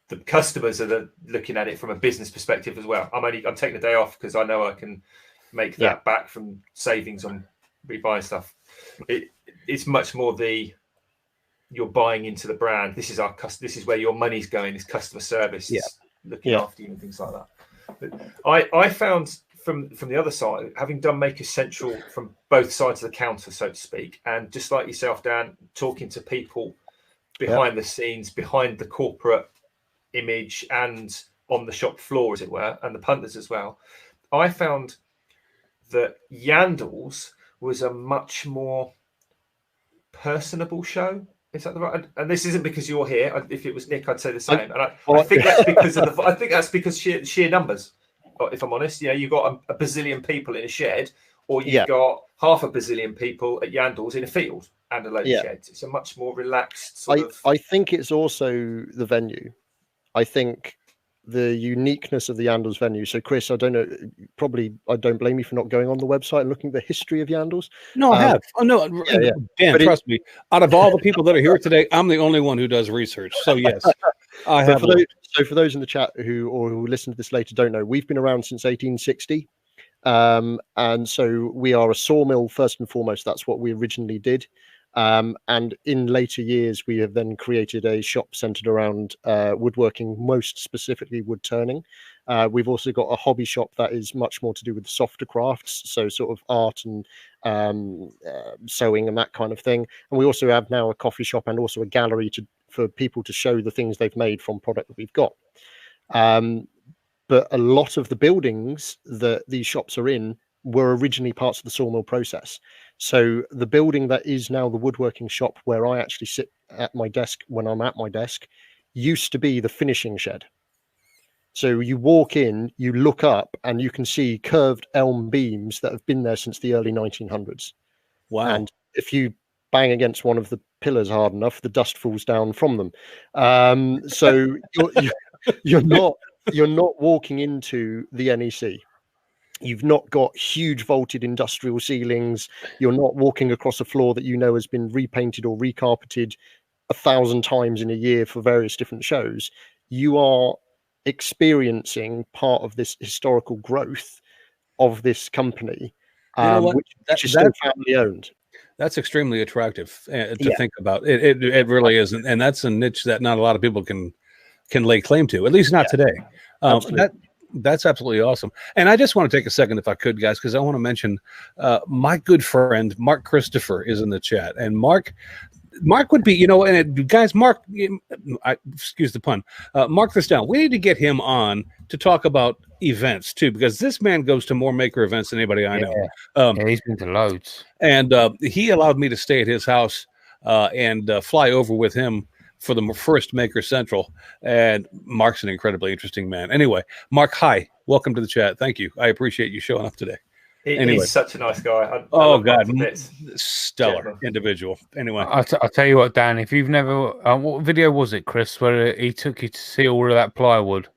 The customers are looking at it from a business perspective as well. I'm taking the day off because I know I can make that back from savings on rebuying stuff. It's much more you're buying into the brand. This is where your money's going. Is customer service, looking after you and things like that. But I found from the other side, having done Maker Central from both sides of the counter, so to speak, and just like yourself, Dan, talking to people behind the scenes, behind the corporate image and on the shop floor, as it were, and the punters as well, I found that Yandles was a much more personable show. Is that the right? And this isn't because you're here. If it was Nick, I'd say the same. And I think that's because I think that's because sheer numbers. If I'm honest, you've got a bazillion people in a shed, or you've got half a bazillion people at Yandles in a field and a load of sheds. It's a much more relaxed sort of. I think it's also the venue. I think the uniqueness of the Yandles venue. So, Chris, I don't know. Probably, I don't blame you for not going on the website and looking at the history of Yandles. No, I have. Oh no, Dan, trust me. Out of all the people that are here today, I'm the only one who does research. So yes, I have. So for those in the chat who listen to this later don't know, we've been around since 1860, and so we are a sawmill first and foremost. That's what we originally did. And in later years, we have then created a shop centered around woodworking, most specifically wood turning. We've also got a hobby shop that is much more to do with softer crafts, so sort of art and sewing and that kind of thing. And we also have now a coffee shop and also a gallery for people to show the things they've made from product that we've got. But a lot of the buildings that these shops are in were originally parts of the sawmill process. So the building that is now the woodworking shop, where I actually sit at my desk when I'm at my desk, used to be the finishing shed. So you walk in, you look up, and you can see curved elm beams that have been there since the early 1900s. Wow. And if you bang against one of the pillars hard enough, the dust falls down from them. So you're not walking into the NEC. You've not got huge vaulted industrial ceilings. You're not walking across a floor that has been repainted or recarpeted 1,000 times in a year for various different shows. You are experiencing part of this historical growth of this company, which is still family owned. That's extremely attractive to think about. It really is, and that's a niche that not a lot of people can lay claim to, at least not today. That's absolutely awesome. And I just want to take a second, if I could, guys, because I want to mention my good friend Mark Christopher is in the chat, and Mark would be, guys, Mark, excuse the pun, mark this down. We need to get him on to talk about events too, because this man goes to more maker events than anybody I know. He's been to loads, and he allowed me to stay at his house and fly over with him for the first Maker Central, and Mark's an incredibly interesting man. Anyway, Mark, hi, welcome to the chat. Thank you. I appreciate you showing up today. He's such a nice guy. Oh God, stellar individual. Anyway, I'll tell you what, Dan. If you've never, what video was it, Chris, where he took you to see all of that plywood?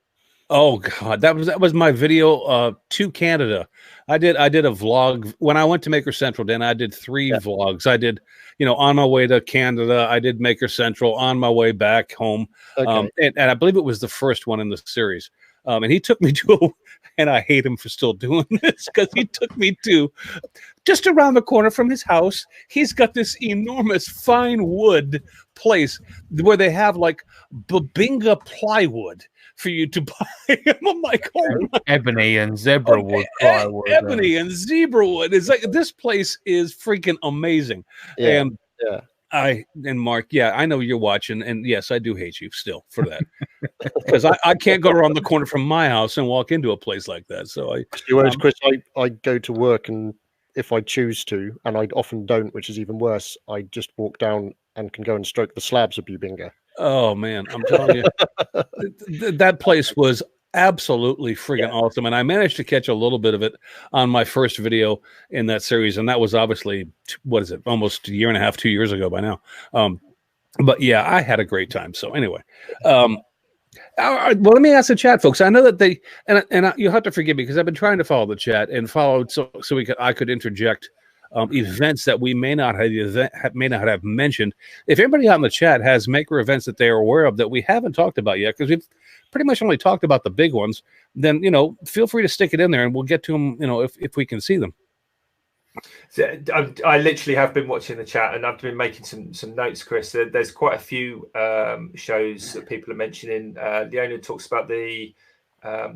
Oh God, that was my video to Canada. I did a vlog when I went to Maker Central. Dan, I did 3 vlogs. I did, on my way to Canada. I did Maker Central on my way back home, and I believe it was the first one in the series. And he took me to, and I hate him for still doing this, because he took me to just around the corner from his house. He's got this enormous fine wood place where they have like Babinga plywood for you to buy. I'm like, ebony and zebra wood plywood. Ebony and zebra wood. It's like, this place is freaking amazing. And Mark, I know you're watching, and yes, I do hate you still for that, because I can't go around the corner from my house and walk into a place like that. So whereas Chris, I go to work, and if I choose to, and I often don't, which is even worse, I just walk down and can go and stroke the slabs of Babinga. Oh man, I'm telling you, that place was absolutely friggin' awesome. And I managed to catch a little bit of it on my first video in that series. And that was obviously, what is it, almost a year and a half, 2 years ago by now. But yeah, I had a great time. So anyway, well, let me ask the chat, folks. I know that they, and you'll have to forgive me because I've been trying to follow the chat and follow so I could interject events that we may not have mentioned. If anybody out in the chat has maker events that they are aware of that we haven't talked about yet, because we've pretty much only talked about the big ones, then feel free to stick it in there and we'll get to them. If we can see them. So I literally have been watching the chat and I've been making some notes, Chris. There's quite a few shows that people are mentioning. Leona talks about the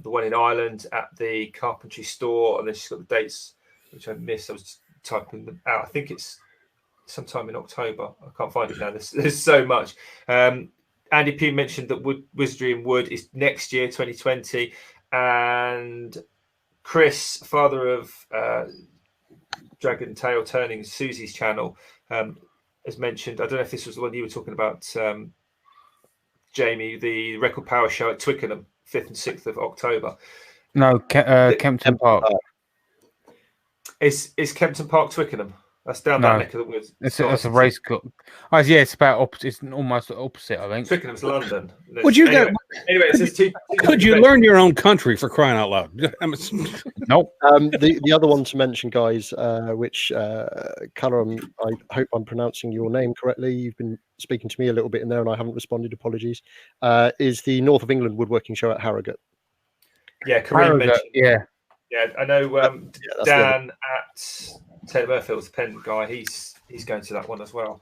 one in Ireland at the carpentry store, and then she's got the dates which I missed. I was typing them out. I think it's sometime in October. I can't find it now. There's so much. Andy P mentioned that Wizardry Wood is next year, 2020, and Chris, father of Dragon Tail Turning, Susie's channel, has mentioned, I don't know if this was the one you were talking about, Jamie, the Record Power Show at Twickenham, 5th and 6th of October. No, Kempton Park. Is Kempton Park Twickenham? That's down that neck of the woods. It's a race club. Oh, yeah, it's about opposite. It's almost opposite, I think. Twickenham's London. Would you anyway, could you learn your own country, for crying out loud? Nope. The other one to mention, guys, which Callum, I hope I'm pronouncing your name correctly. You've been speaking to me a little bit in there, and I haven't responded. Apologies. Is the North of England Woodworking Show at Harrogate? Yeah, Kareem mentioned. Yeah, I know. Dan at Taylor Murfield's the pen guy. He's going to that one as well.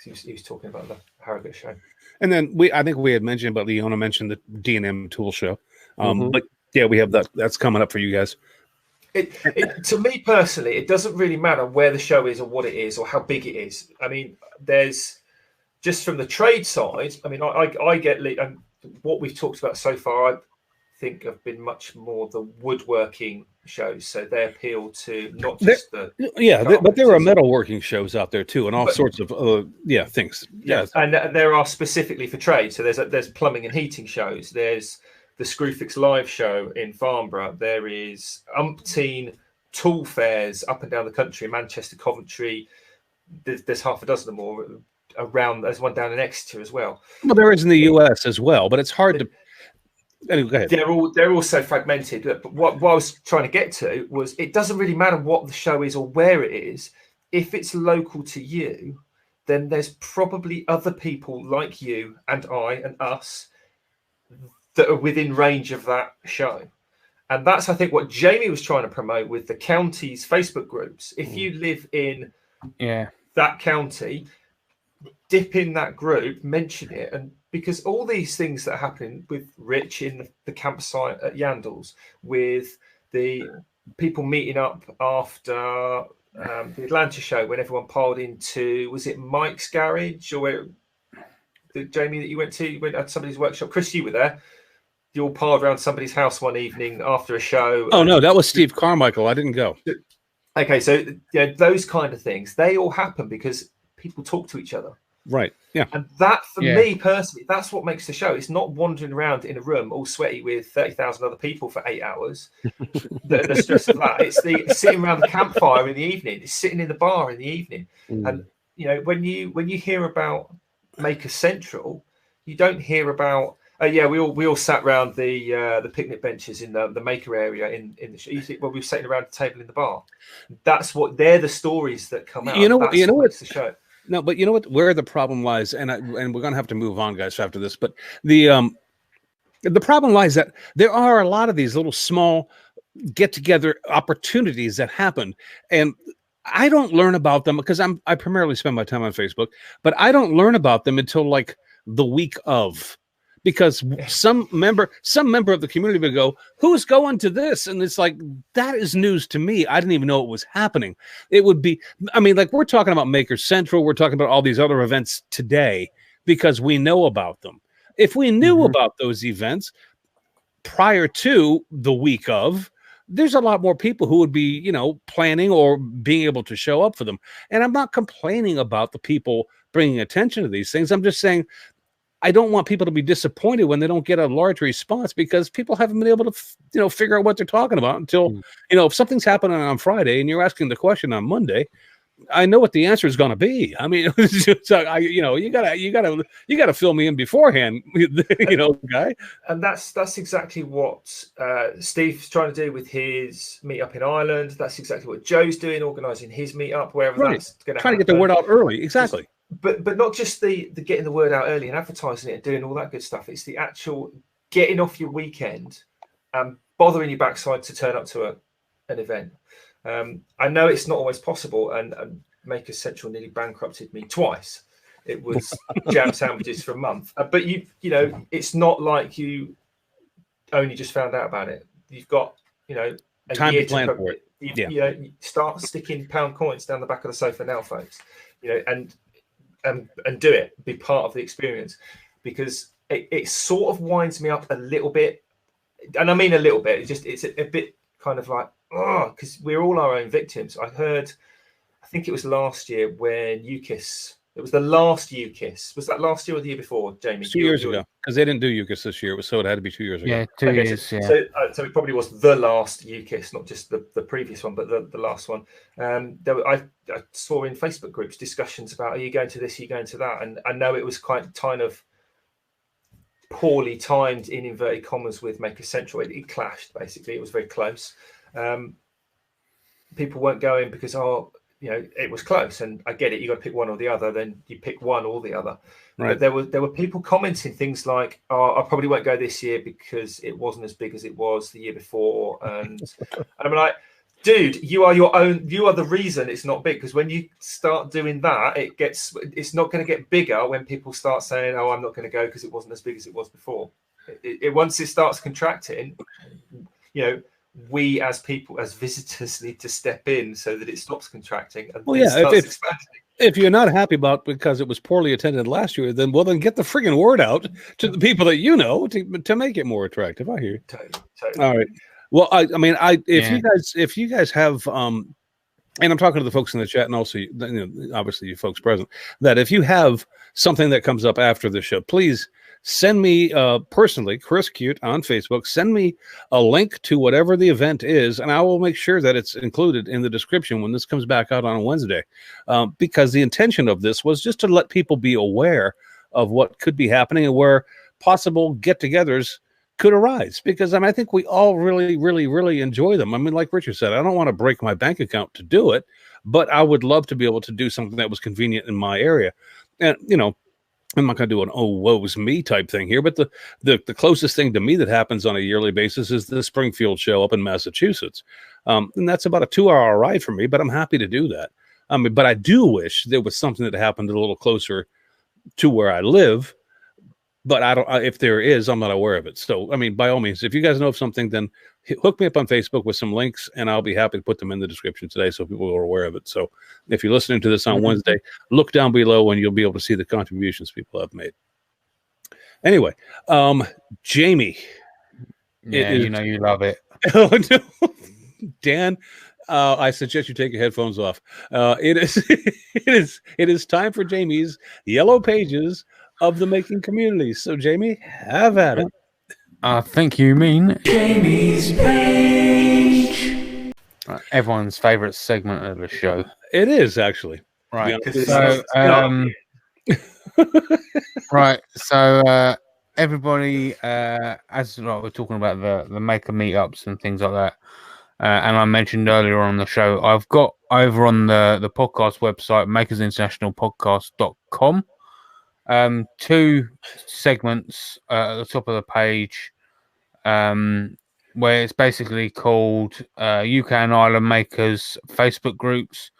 He was talking about the Harrogate show. And then I think we had mentioned, but Leona mentioned the D&M tool show. But yeah, we have that. That's coming up for you guys. To me personally, it doesn't really matter where the show is or what it is or how big it is. I mean, there's just from the trade side. I mean, I get what we've talked about so far. I think have been much more the woodworking shows, so they appeal to not just but there are metalworking shows out there too, and all sorts of things. Yeah, and there are specifically for trade. So there's plumbing and heating shows. There's the Screwfix Live show in Farnborough. There is umpteen tool fairs up and down the country, Manchester, Coventry. There's half a dozen or more around. There's one down in Exeter as well. Well, there is in the US as well, but it's hard to. Anyway, go ahead. They're all so fragmented. But what I was trying to get to was it doesn't really matter what the show is or where it is. If it's local to you, then there's probably other people like you and I and us that are within range of that show. And that's, I think, what Jamie was trying to promote with the county's Facebook groups. If you live in that county, dip in that group, mention it, and because all these things that are happening with Rich in the campsite at Yandles, with the people meeting up after the Atlantis Show when everyone piled into, was it Mike's garage or where Jamie that you went at somebody's workshop? Chris, you were there. You all piled around somebody's house one evening after a show. Oh no, that was Steve Carmichael. I didn't go. Okay, so those kind of things, they all happen because people talk to each other. Right. Yeah. And that, for me personally, that's what makes the show. It's not wandering around in a room all sweaty with 30,000 other people for 8 hours. the stress of that. It's the sitting around the campfire in the evening. It's sitting in the bar in the evening. And when you hear about Maker Central, you don't hear about we all sat around the picnic benches in the Maker area in the show. You think, well, we were sitting around the table in the bar. They're the stories that come out. You know what makes the show. No, but you know what? Where the problem lies, and we're going to have to move on, guys, after this. But the problem lies that there are a lot of these little small get-together opportunities that happen, and I don't learn about them because I primarily spend my time on Facebook, but I don't learn about them until like the week of. Because some member of the community would go, who's going to this? And it's like, that is news to me. I didn't even know it was happening. It would be, I mean, like we're talking about Maker Central. We're talking about all these other events today because we know about them. If we knew about those events prior to the week of, there's a lot more people who would be, planning or being able to show up for them. And I'm not complaining about the people bringing attention to these things. I'm just saying, I don't want people to be disappointed when they don't get a large response, because people haven't been able to, figure out what they're talking about until, if something's happening on Friday and you're asking the question on Monday, I know what the answer is going to be. I mean, you gotta fill me in beforehand, guy. And that's exactly what Steve's trying to do with his meetup in Ireland. That's exactly what Joe's doing, organising his meetup, wherever that's going to trying to get the word out early. Exactly. But not just the getting the word out early and advertising it and doing all that good stuff. It's the actual getting off your weekend and bothering your backside to turn up to an event. I know it's not always possible, and Maker Central nearly bankrupted me twice. It was jam sandwiches for a month, but it's not like you only just found out about it. You've got a time year to plan for it. You start sticking pound coins down the back of the sofa now, folks. And do it. Be part of the experience, because it sort of winds me up a little bit, and I mean a little bit. It's a bit kind of like, because we're all our own victims. I think it was last year when UKIS, it was the last UKIS. Was that last year or the year before, Jamie? 2 years ago, because they didn't do UKIS this year, so it had to be 2 years ago. Yeah, 2 years. Yeah. So it probably was the last UKIS, not just the previous one, but the last one. I saw in Facebook groups discussions about, are you going to this, are you going to that? And I know it was kind of poorly timed, in inverted commas, with Maker Central. It clashed, basically. It was very close. People weren't going because it was close, and I get it. You got to pick one or the other. Then you pick one or the other. Right. But there were people commenting things like, "I probably won't go this year because it wasn't as big as it was the year before." And I'm like, dude, you are the reason it's not big. Because when you start doing that, it's not going to get bigger when people start saying, "Oh, I'm not going to go because it wasn't as big as it was before." Once it starts contracting, we as people, as visitors, need to step in so that it stops contracting and starts expanding. If you're not happy about because it was poorly attended last year, then get the friggin' word out to the people that to make it more attractive. I hear you. Totally. All right. Well, if you guys have and I'm talking to the folks in the chat, and also obviously you folks present, that if you have something that comes up after the show, please send me personally, Chris Cute on Facebook, send me a link to whatever the event is, and I will make sure that it's included in the description when this comes back out on a Wednesday. Because the intention of this was just to let people be aware of what could be happening and where possible get-togethers could arise. Because I think we all really, really, really enjoy them. I mean, like Richard said, I don't want to break my bank account to do it, but I would love to be able to do something that was convenient in my area. And, I'm not going to do an woe's me type thing here, but the closest thing to me that happens on a yearly basis is the Springfield show up in Massachusetts. And that's about a 2-hour ride for me, but I'm happy to do that. But I do wish there was something that happened a little closer to where I live, but I don't, if there is, I'm not aware of it. So, by all means, if you guys know of something, then hook me up on Facebook with some links, and I'll be happy to put them in the description today so people are aware of it. So if you're listening to this on Wednesday, look down below and you'll be able to see the contributions people have made. Anyway, Jamie. Yeah, you love it. Oh, no. Dan, I suggest you take your headphones off. It is time for Jamie's Yellow Pages of the Making Community. So, Jamie, have at it. I think you mean Jamie's Page. Everyone's favorite segment of the show. It is, actually. Right. So, right. So, everybody, as we're talking about the Maker meetups and things like that, and I mentioned earlier on the show, I've got over on the podcast website, makersinternationalpodcast.com, 2 segments at the top of the page, where it's basically called UK and Ireland Makers Facebook groups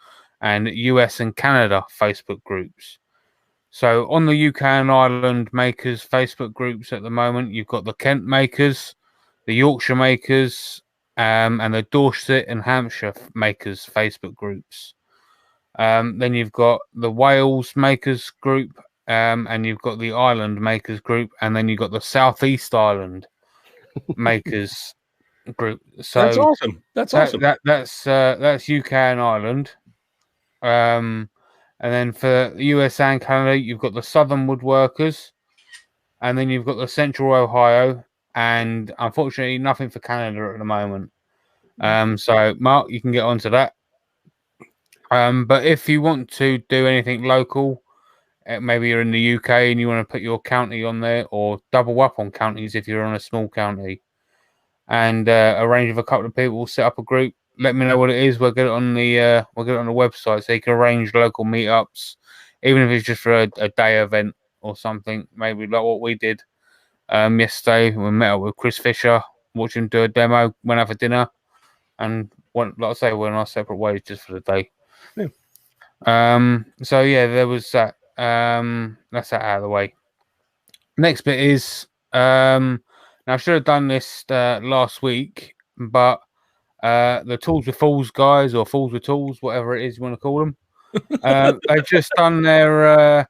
and US and Canada Facebook groups. So on the UK and Ireland Makers Facebook groups at the moment, you've got the Kent Makers, the Yorkshire Makers, and the Dorset and Hampshire Makers Facebook groups. Then you've got the Wales Makers group, and you've got the Ireland Makers group, and then you've got the Southeast Ireland Makers group. So that's awesome. That's awesome. That's UK and Ireland. And then for the US and Canada, you've got the Southern Woodworkers, and then you've got the Central Ohio, and unfortunately nothing for Canada at the moment. So Mark, you can get onto that. But if you want to do anything local, maybe you're in the UK and you want to put your county on there, or double up on counties if you're on a small county, and arrange with a couple of people, set up a group. Let me know what it is. We'll get it on the website, so you can arrange local meetups, even if it's just for a day event or something. Maybe like what we did yesterday. We met up with Chris Fisher, watched him do a demo, went out for dinner, and went, like I say, went our separate ways just for the day. Yeah. So yeah, there was that. That's that out of the way. Next bit is now I should have done this last week, but the Tools with Fools guys, or Fools with Tools, whatever it is you want to call them, they've just done their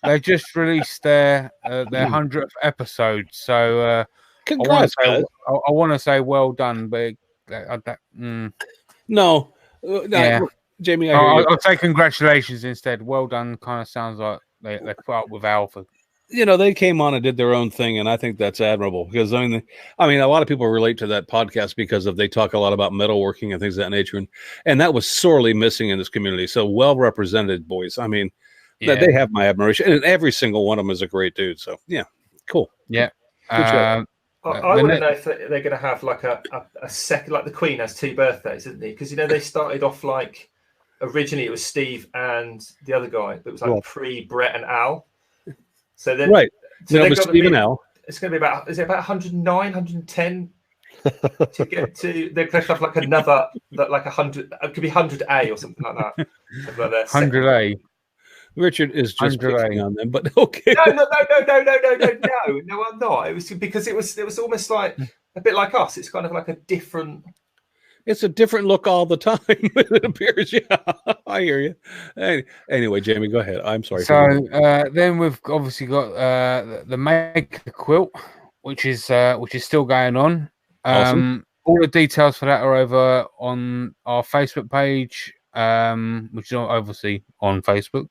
they just released their 100th episode. So Congrats, I want to say well done, but no, yeah. Jamie, I hear you. I'll say congratulations instead. Well done kind of sounds like they put up with Alpha. You know, they came on and did their own thing, and I think that's admirable, because I mean, a lot of people relate to that podcast because they talk a lot about metalworking and things of that nature, and that was sorely missing in this community. So well represented, boys. I mean, they have my admiration, and every single one of them is a great dude. So yeah, cool. Yeah. I want to know if they're going to have like a second, like the Queen has 2 birthdays, isn't they? Because they started off like originally it was Steve and the other guy, but it was like pre-Brett and Al. So then, right. So no, Steve and Al. It's going to be about, is it about 109, 110 to get to? They're going to have like another, like 100. It could be 100A or something like that. 100A. Richard is just picking on them, but okay. No, I'm not. It was because it was almost like a bit like us. It's kind of like a different. It's a different look all the time. It appears. Yeah, I hear you. Anyway, Jamie, go ahead. I'm sorry. So then we've obviously got the Maker Quilt, which is still going on. Awesome. All the details for that are over on our Facebook page, which is obviously on Facebook,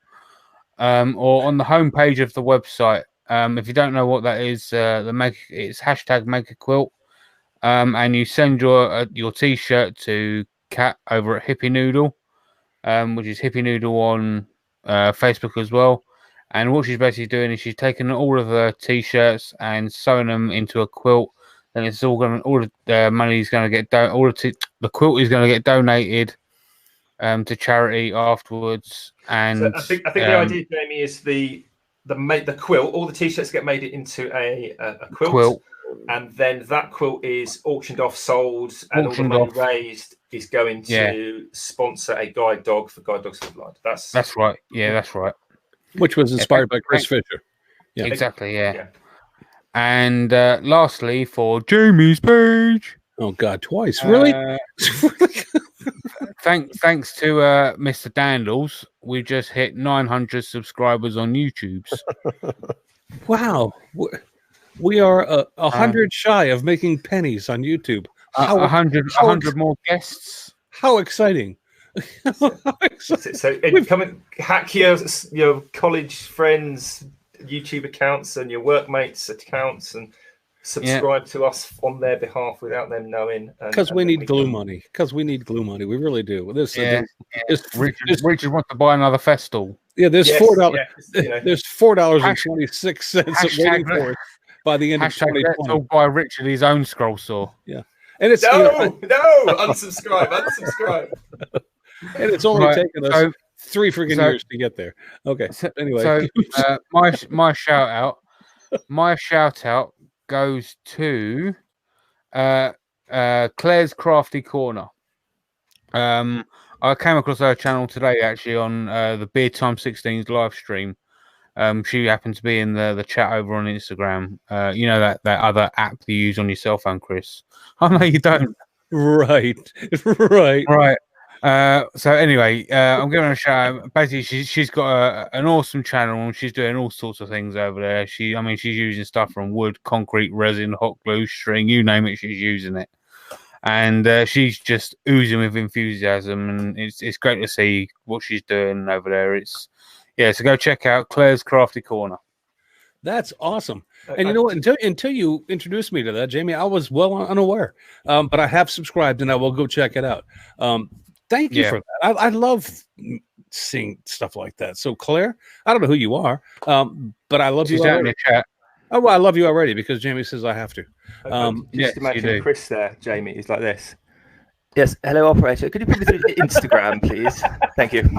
or on the homepage of the website. If you don't know what that is, it's hashtag Maker Quilt. And you send your t-shirt to Kat over at Hippie Noodle, which is Hippie Noodle on Facebook as well. And what she's basically doing is she's taking all of the t-shirts and sewing them into a quilt. And it's all the money is going to get the quilt is going to get donated to charity afterwards. And so I think the idea, Jamie, is the quilt. All the t-shirts get made into a quilt. And then that quilt is auctioned off, sold, and all the money raised is going to sponsor a guide dog for Guide Dogs for Blood. That's right. Yeah, that's right. Which was inspired by Chris Fisher. Yeah. Exactly. Yeah. And lastly, for Jamie's page. Oh God, twice, really? Thanks to Mr. Yandles, we just hit 900 subscribers on YouTube. Wow. We are 100 shy of making pennies on YouTube. 100 more guests. How exciting! So come and hack your college friends' YouTube accounts and your workmates' accounts and subscribe to us on their behalf without them knowing. Because we need glue money. We really do. Richard wants to buy another Festool. Yeah, there's $4. There's $4.26 waiting for it. By the end of 2020, all by Richard his own scroll saw. Yeah, and it's unsubscribe. And it's only taken us 3 freaking years to get there. Okay. Anyway, my shout out goes to Claire's Crafty Corner. I came across her channel today actually on the Beer Time 16's live stream. She happened to be in the chat over on Instagram. You know that other app you use on your cell phone, Chris? Oh no, you don't. Right. So anyway, I'm giving her a shout out. Basically, she's got an awesome channel and she's doing all sorts of things over there. She's using stuff from wood, concrete, resin, hot glue, string, you name it, she's using it. And she's just oozing with enthusiasm, and it's great to see what she's doing over there. So go check out Claire's Crafty Corner. That's awesome. And you know what? Until you introduced me to that, Jamie, I was well unaware. But I have subscribed, and I will go check it out. Thank you for that. I love seeing stuff like that. So, Claire, I don't know who you are, but I love you out in the chat. Oh, well, I love you already because Jamie says I have to. Just imagine Chris there, Jamie, is like this. Yes, hello, operator. Could you put me through Instagram, please? Thank you.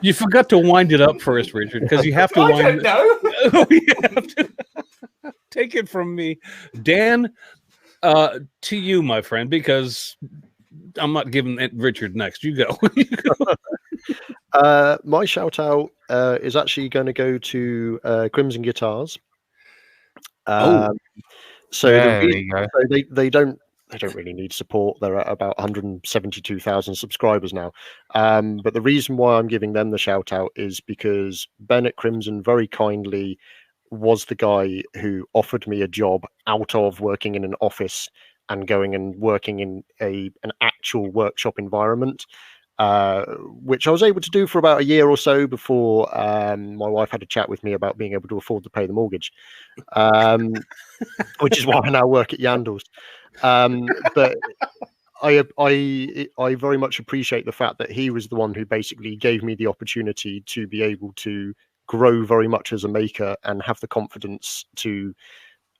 You forgot to wind it up first, Richard, because you have to wind. I don't know. You have to take it from me, Dan. To you, my friend, because I'm not giving it Richard next. You go. My shout out is actually going to go to Crimson Guitars. So they don't really need support. They're at about 172,000 subscribers now. But the reason why I'm giving them the shout out is because Ben at Crimson very kindly was the guy who offered me a job out of working in an office and going and working in an actual workshop environment, which I was able to do for about a year or so before my wife had a chat with me about being able to afford to pay the mortgage, which is why I now work at Yandles. But I very much appreciate the fact that he was the one who basically gave me the opportunity to be able to grow very much as a maker and have the confidence to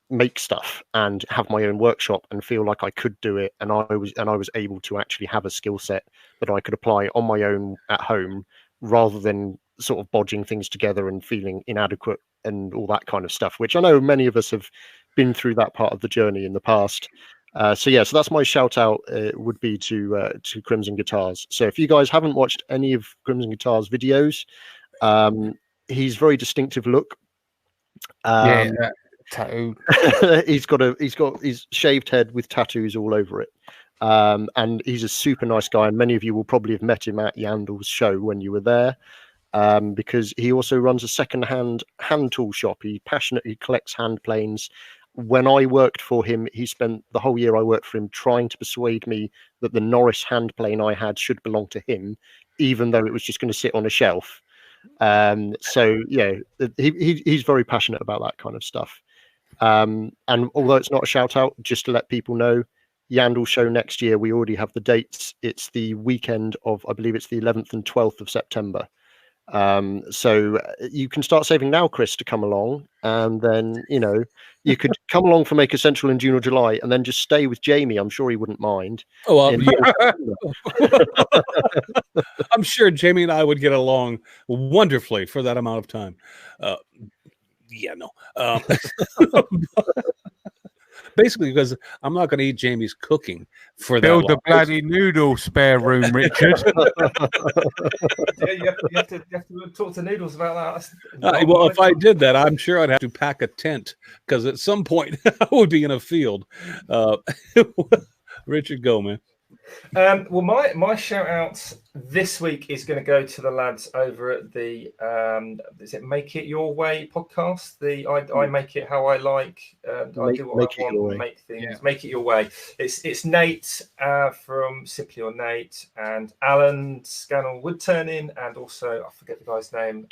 make stuff and have my own workshop and feel like I could do it, and I was able to actually have a skill set that I could apply on my own at home rather than sort of bodging things together and feeling inadequate and all that kind of stuff, which I know many of us have been through that part of the journey in the past. So that's my shout out would be to Crimson Guitars. So if you guys haven't watched any of Crimson Guitars videos, he's very distinctive look. Tattoo. he's got his shaved head with tattoos all over it, and he's a super nice guy. And many of you will probably have met him at Yandles show when you were there, because he also runs a second-hand hand tool shop. He passionately collects hand planes. When I worked for him, he spent the whole year I worked for him trying to persuade me that the Norris hand plane I had should belong to him, even though it was just going to sit on a shelf. So yeah, he's very passionate about that kind of stuff. And although it's not a shout out, just to let people know, Yandles show next year, we already have the dates. It's the weekend of, I believe it's the 11th and 12th of September. So you can start saving now, Chris, to come along, and then you could come along for Maker Central in June or July, and then just stay with Jamie. I'm sure he wouldn't mind. I'm sure Jamie and I would get along wonderfully for that amount of time. Basically, because I'm not going to eat Jamie's cooking for that. Build the bloody noodle spare room, Richard. You have to talk to Noodles about that. Well, if I did that, I'm sure I'd have to pack a tent, because at some point I would be in a field. Richard, go, man. Well, my shout out this week is going to go to the lads over at the is it Make It Your Way podcast? I make it how I like. I do what I want. Make things. Yeah. Make it your way. It's Nate from Simply or Nate, and Alan Scannell Wood Turning, and also I forget the guy's name.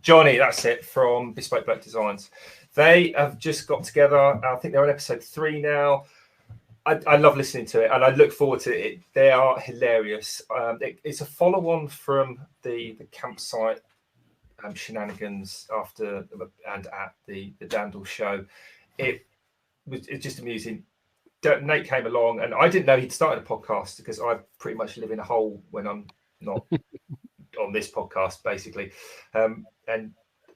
Johnny, that's it, from Bespoke Black Designs. They have just got together. I think they're on episode 3 now. I love listening to it, and I look forward to it. They are hilarious. It's a follow-on from the campsite shenanigans after and at the Yandles show. It's just amusing. Nate came along, and I didn't know he'd started a podcast, because I pretty much live in a hole when I'm not on this podcast, basically. And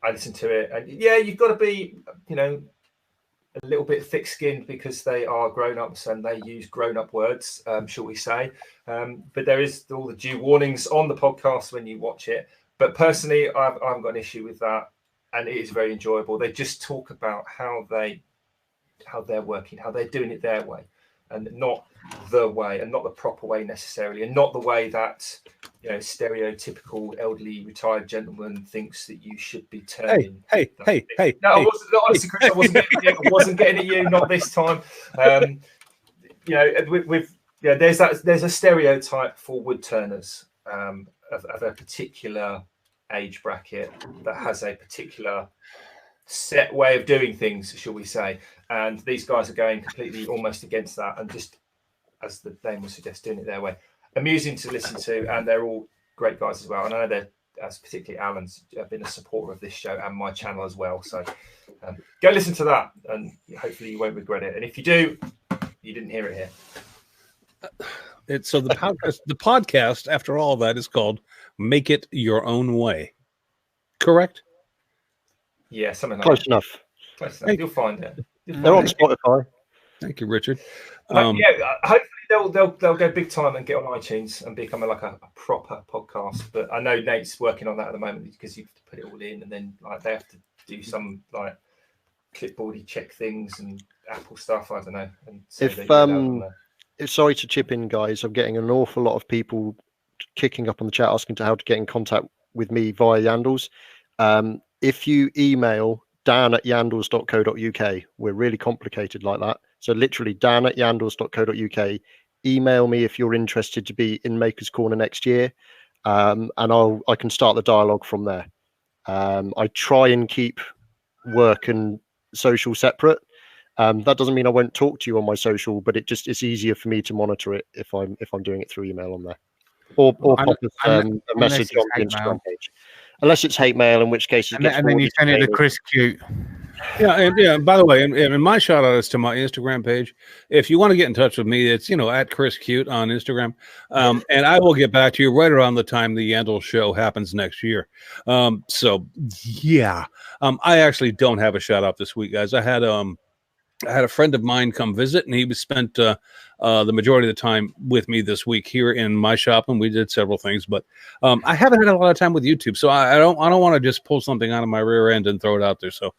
I listened to it, and yeah, you've got to be, a little bit thick-skinned, because they are grown-ups and they use grown-up words, shall we say. But there is all the due warnings on the podcast when you watch it. But personally, I haven't got an issue with that, and it is very enjoyable. They just talk about how they're working, how they're doing it their way, and not the way, and not the proper way necessarily, and not the way that stereotypical elderly retired gentleman thinks that you should be turning. Hey! No, honestly, Chris, I wasn't getting at you. Not this time. There's a stereotype for wood turners of a particular age bracket that has a particular set way of doing things, shall we say, and these guys are going completely almost against that, and just as the name would suggest, doing it their way. Amusing to listen to, and they're all great guys as well. And I know they're, as particularly Alan's, been a supporter of this show and my channel as well. So go listen to that, and hopefully you won't regret it. And if you do, you didn't hear it here. So the podcast, after all that, is called "Make It Your Own Way." Correct? Yeah, something like Close that. enough. Close enough. You'll find it. They're on Spotify. Thank you, Richard. Hopefully they'll go big time and get on iTunes and become like a proper podcast. But I know Nate's working on that at the moment, because you have to put it all in, and then like they have to do some like clipboardy check things and Apple stuff. I don't know. And so sorry to chip in, guys. I'm getting an awful lot of people kicking up on the chat asking how to get in contact with me via Yandles. If you email dan@yandles.co.uk, we're really complicated like that. So literally dan@yandles.co.uk. Email me if you're interested to be in Maker's Corner next year, and I can start the dialogue from there. I try and keep work and social separate. That doesn't mean I won't talk to you on my social, but it's easier for me to monitor it if I'm doing it through email on there, or pop a message on the Instagram page. Unless it's hate mail, in which case it gets. And then you send it to Chris Cute. Yeah, by the way, and my shout out is to my Instagram page. If you want to get in touch with me, it's at Chris Cute on Instagram, and I will get back to you right around the time the Yandles show happens next year. So yeah, I actually don't have a shout out this week, guys. I had a friend of mine come visit, and he spent the majority of the time with me this week here in my shop, and we did several things. But I haven't had a lot of time with YouTube, so I don't want to just pull something out of my rear end and throw it out there. So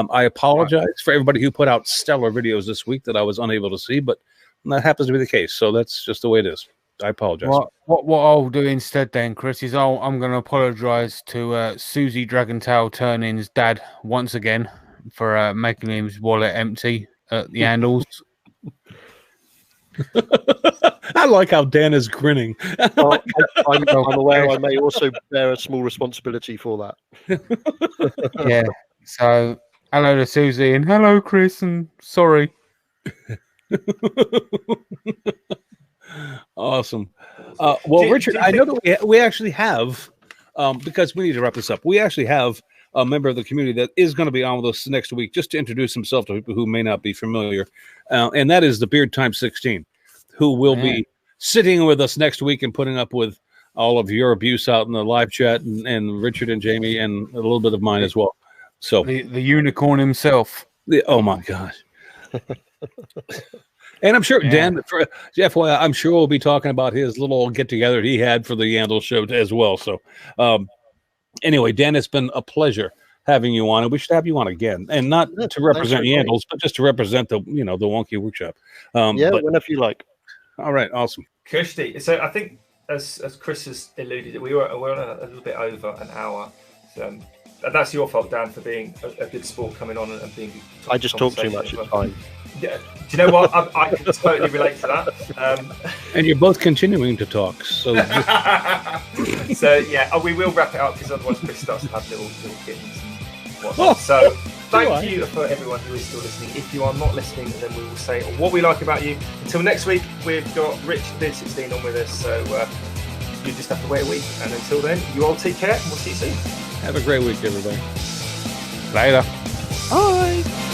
I apologize for everybody who put out stellar videos this week that I was unable to see, but that happens to be the case. So that's just the way it is. I apologize. What I'll do instead then, Chris, is I'm going to apologize to Susie Dragontail Turning's dad once again for making his wallet empty at the Yandles. I like how Dan is grinning. I'm aware I may also bear a small responsibility for that. Yeah. So hello to Susie, and hello Chris, and sorry. Awesome. Well, Richard, I know that we actually have, because we need to wrap this up, we actually have a member of the community that is going to be on with us next week, just to introduce himself to people who may not be familiar. And that is the Beard Time 16, who will be sitting with us next week and putting up with all of your abuse out in the live chat, and Richard and Jamie, and a little bit of mine as well. So the unicorn himself. Oh my gosh. And I'm sure Dan, for FYI, I'm sure we'll be talking about his little get together he had for the Yandles show as well. So anyway, Dan, it's been a pleasure having you on, and we should have you on again, and not to represent Yandles, but just to represent the the Wonky Workshop. Whenever you like. All right, awesome. Kirsty, so I think as Chris has alluded, we're on a little bit over an hour. So, and that's your fault, Dan, for being a good sport coming on and being. I just talk too much. It's fine. Yeah. Do you know what? I can totally relate to that. And you're both continuing to talk. So, so yeah, we will wrap it up, because otherwise Chris starts to have little kittens and whatnot. So thank you for everyone who is still listening. If you are not listening, then we will say what we like about you. Until next week, we've got Rich Beard 16 on with us. So you just have to wait a week. And until then, you all take care, and we'll see you soon. have a great week, everybody. Later. Bye.